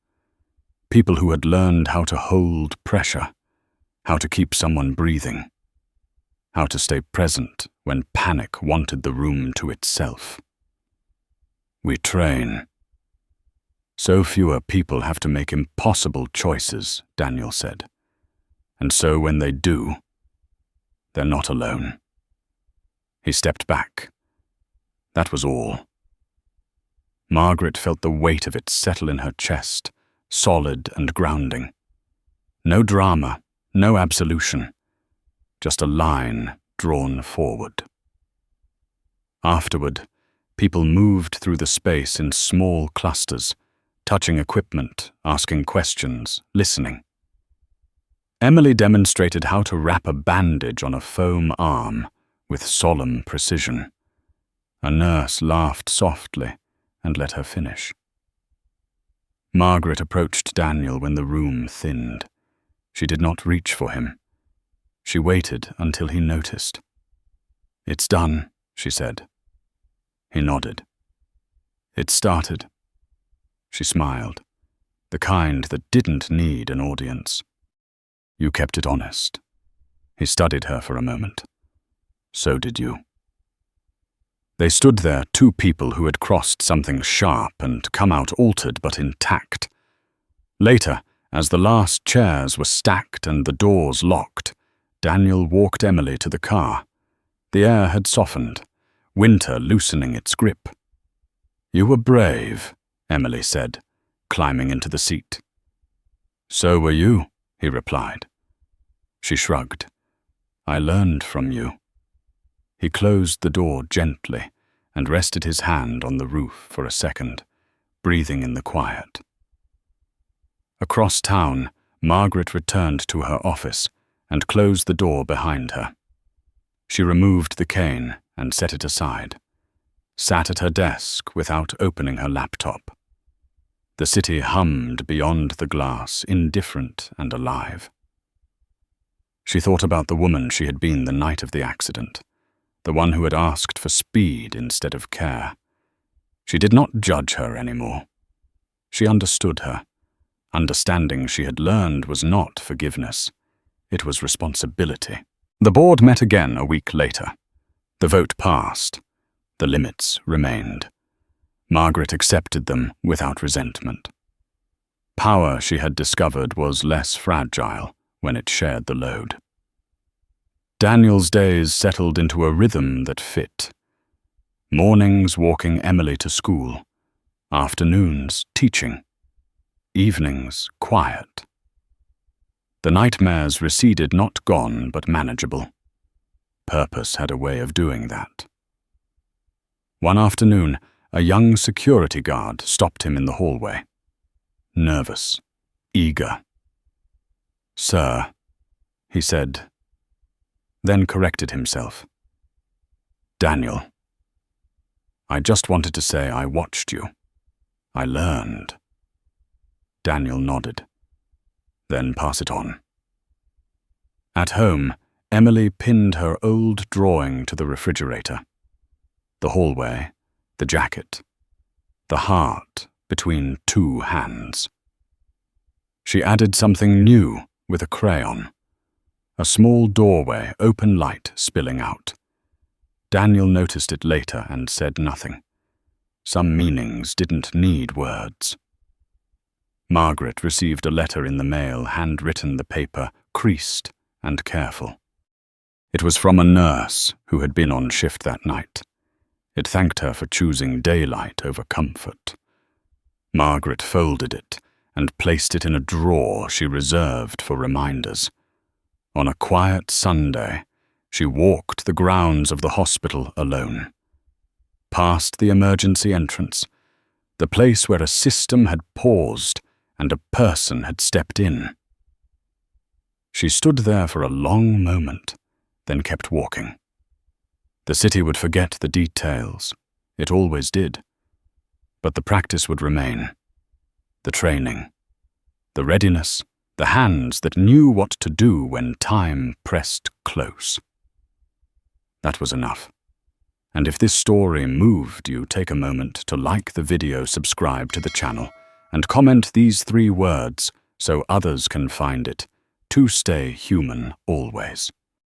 People who had learned how to hold pressure, how to keep someone breathing, how to stay present when panic wanted the room to itself. "We train. So fewer people have to make impossible choices," Daniel said. "And so when they do, they're not alone." He stepped back. That was all. Margaret felt the weight of it settle in her chest, solid and grounding. No drama, no absolution, just a line drawn forward. Afterward, people moved through the space in small clusters, touching equipment, asking questions, listening. Emily demonstrated how to wrap a bandage on a foam arm with solemn precision. A nurse laughed softly and let her finish. Margaret approached Daniel when the room thinned. She did not reach for him. She waited until he noticed. "It's done," she said. He nodded. "It started." She smiled, the kind that didn't need an audience. "You kept it honest." He studied her for a moment. "So did you." They stood there, two people who had crossed something sharp and come out altered but intact. Later, as the last chairs were stacked and the doors locked, Daniel walked Emily to the car. The air had softened, winter loosening its grip. "You were brave," Emily said, climbing into the seat. "So were you," he replied. She shrugged. "I learned from you." He closed the door gently and rested his hand on the roof for a second, breathing in the quiet. Across town, Margaret returned to her office and closed the door behind her. She removed the cane and set it aside, sat at her desk without opening her laptop. The city hummed beyond the glass, indifferent and alive. She thought about the woman she had been the night of the accident, the one who had asked for speed instead of care. She did not judge her anymore. She understood her. Understanding, she had learned, was not forgiveness. It was responsibility. The board met again a week later. The vote passed. The limits remained. Margaret accepted them without resentment. Power, she had discovered, was less fragile when it shared the load. Daniel's days settled into a rhythm that fit. Mornings walking Emily to school, afternoons teaching, evenings quiet. The nightmares receded, not gone, but manageable. Purpose had a way of doing that. One afternoon, a young security guard stopped him in the hallway. Nervous, eager. "Sir," he said, then corrected himself. "Daniel. I just wanted to say I watched you. I learned." Daniel nodded. "Then pass it on." At home, Emily pinned her old drawing to the refrigerator. The hallway, the jacket, the heart between two hands. She added something new with a crayon. A small doorway, open light spilling out. Daniel noticed it later and said nothing. Some meanings didn't need words. Margaret received a letter in the mail, handwritten, the paper creased and careful. It was from a nurse who had been on shift that night. It thanked her for choosing daylight over comfort. Margaret folded it and placed it in a drawer she reserved for reminders. On a quiet Sunday, she walked the grounds of the hospital alone. Past the emergency entrance, the place where a system had paused and a person had stepped in. She stood there for a long moment, then kept walking. The city would forget the details. It always did. But the practice would remain. The training. The readiness. The hands that knew what to do when time pressed close. That was enough. And if this story moved you, take a moment to like the video, subscribe to the channel, and comment these 3 words so others can find it: to stay human always.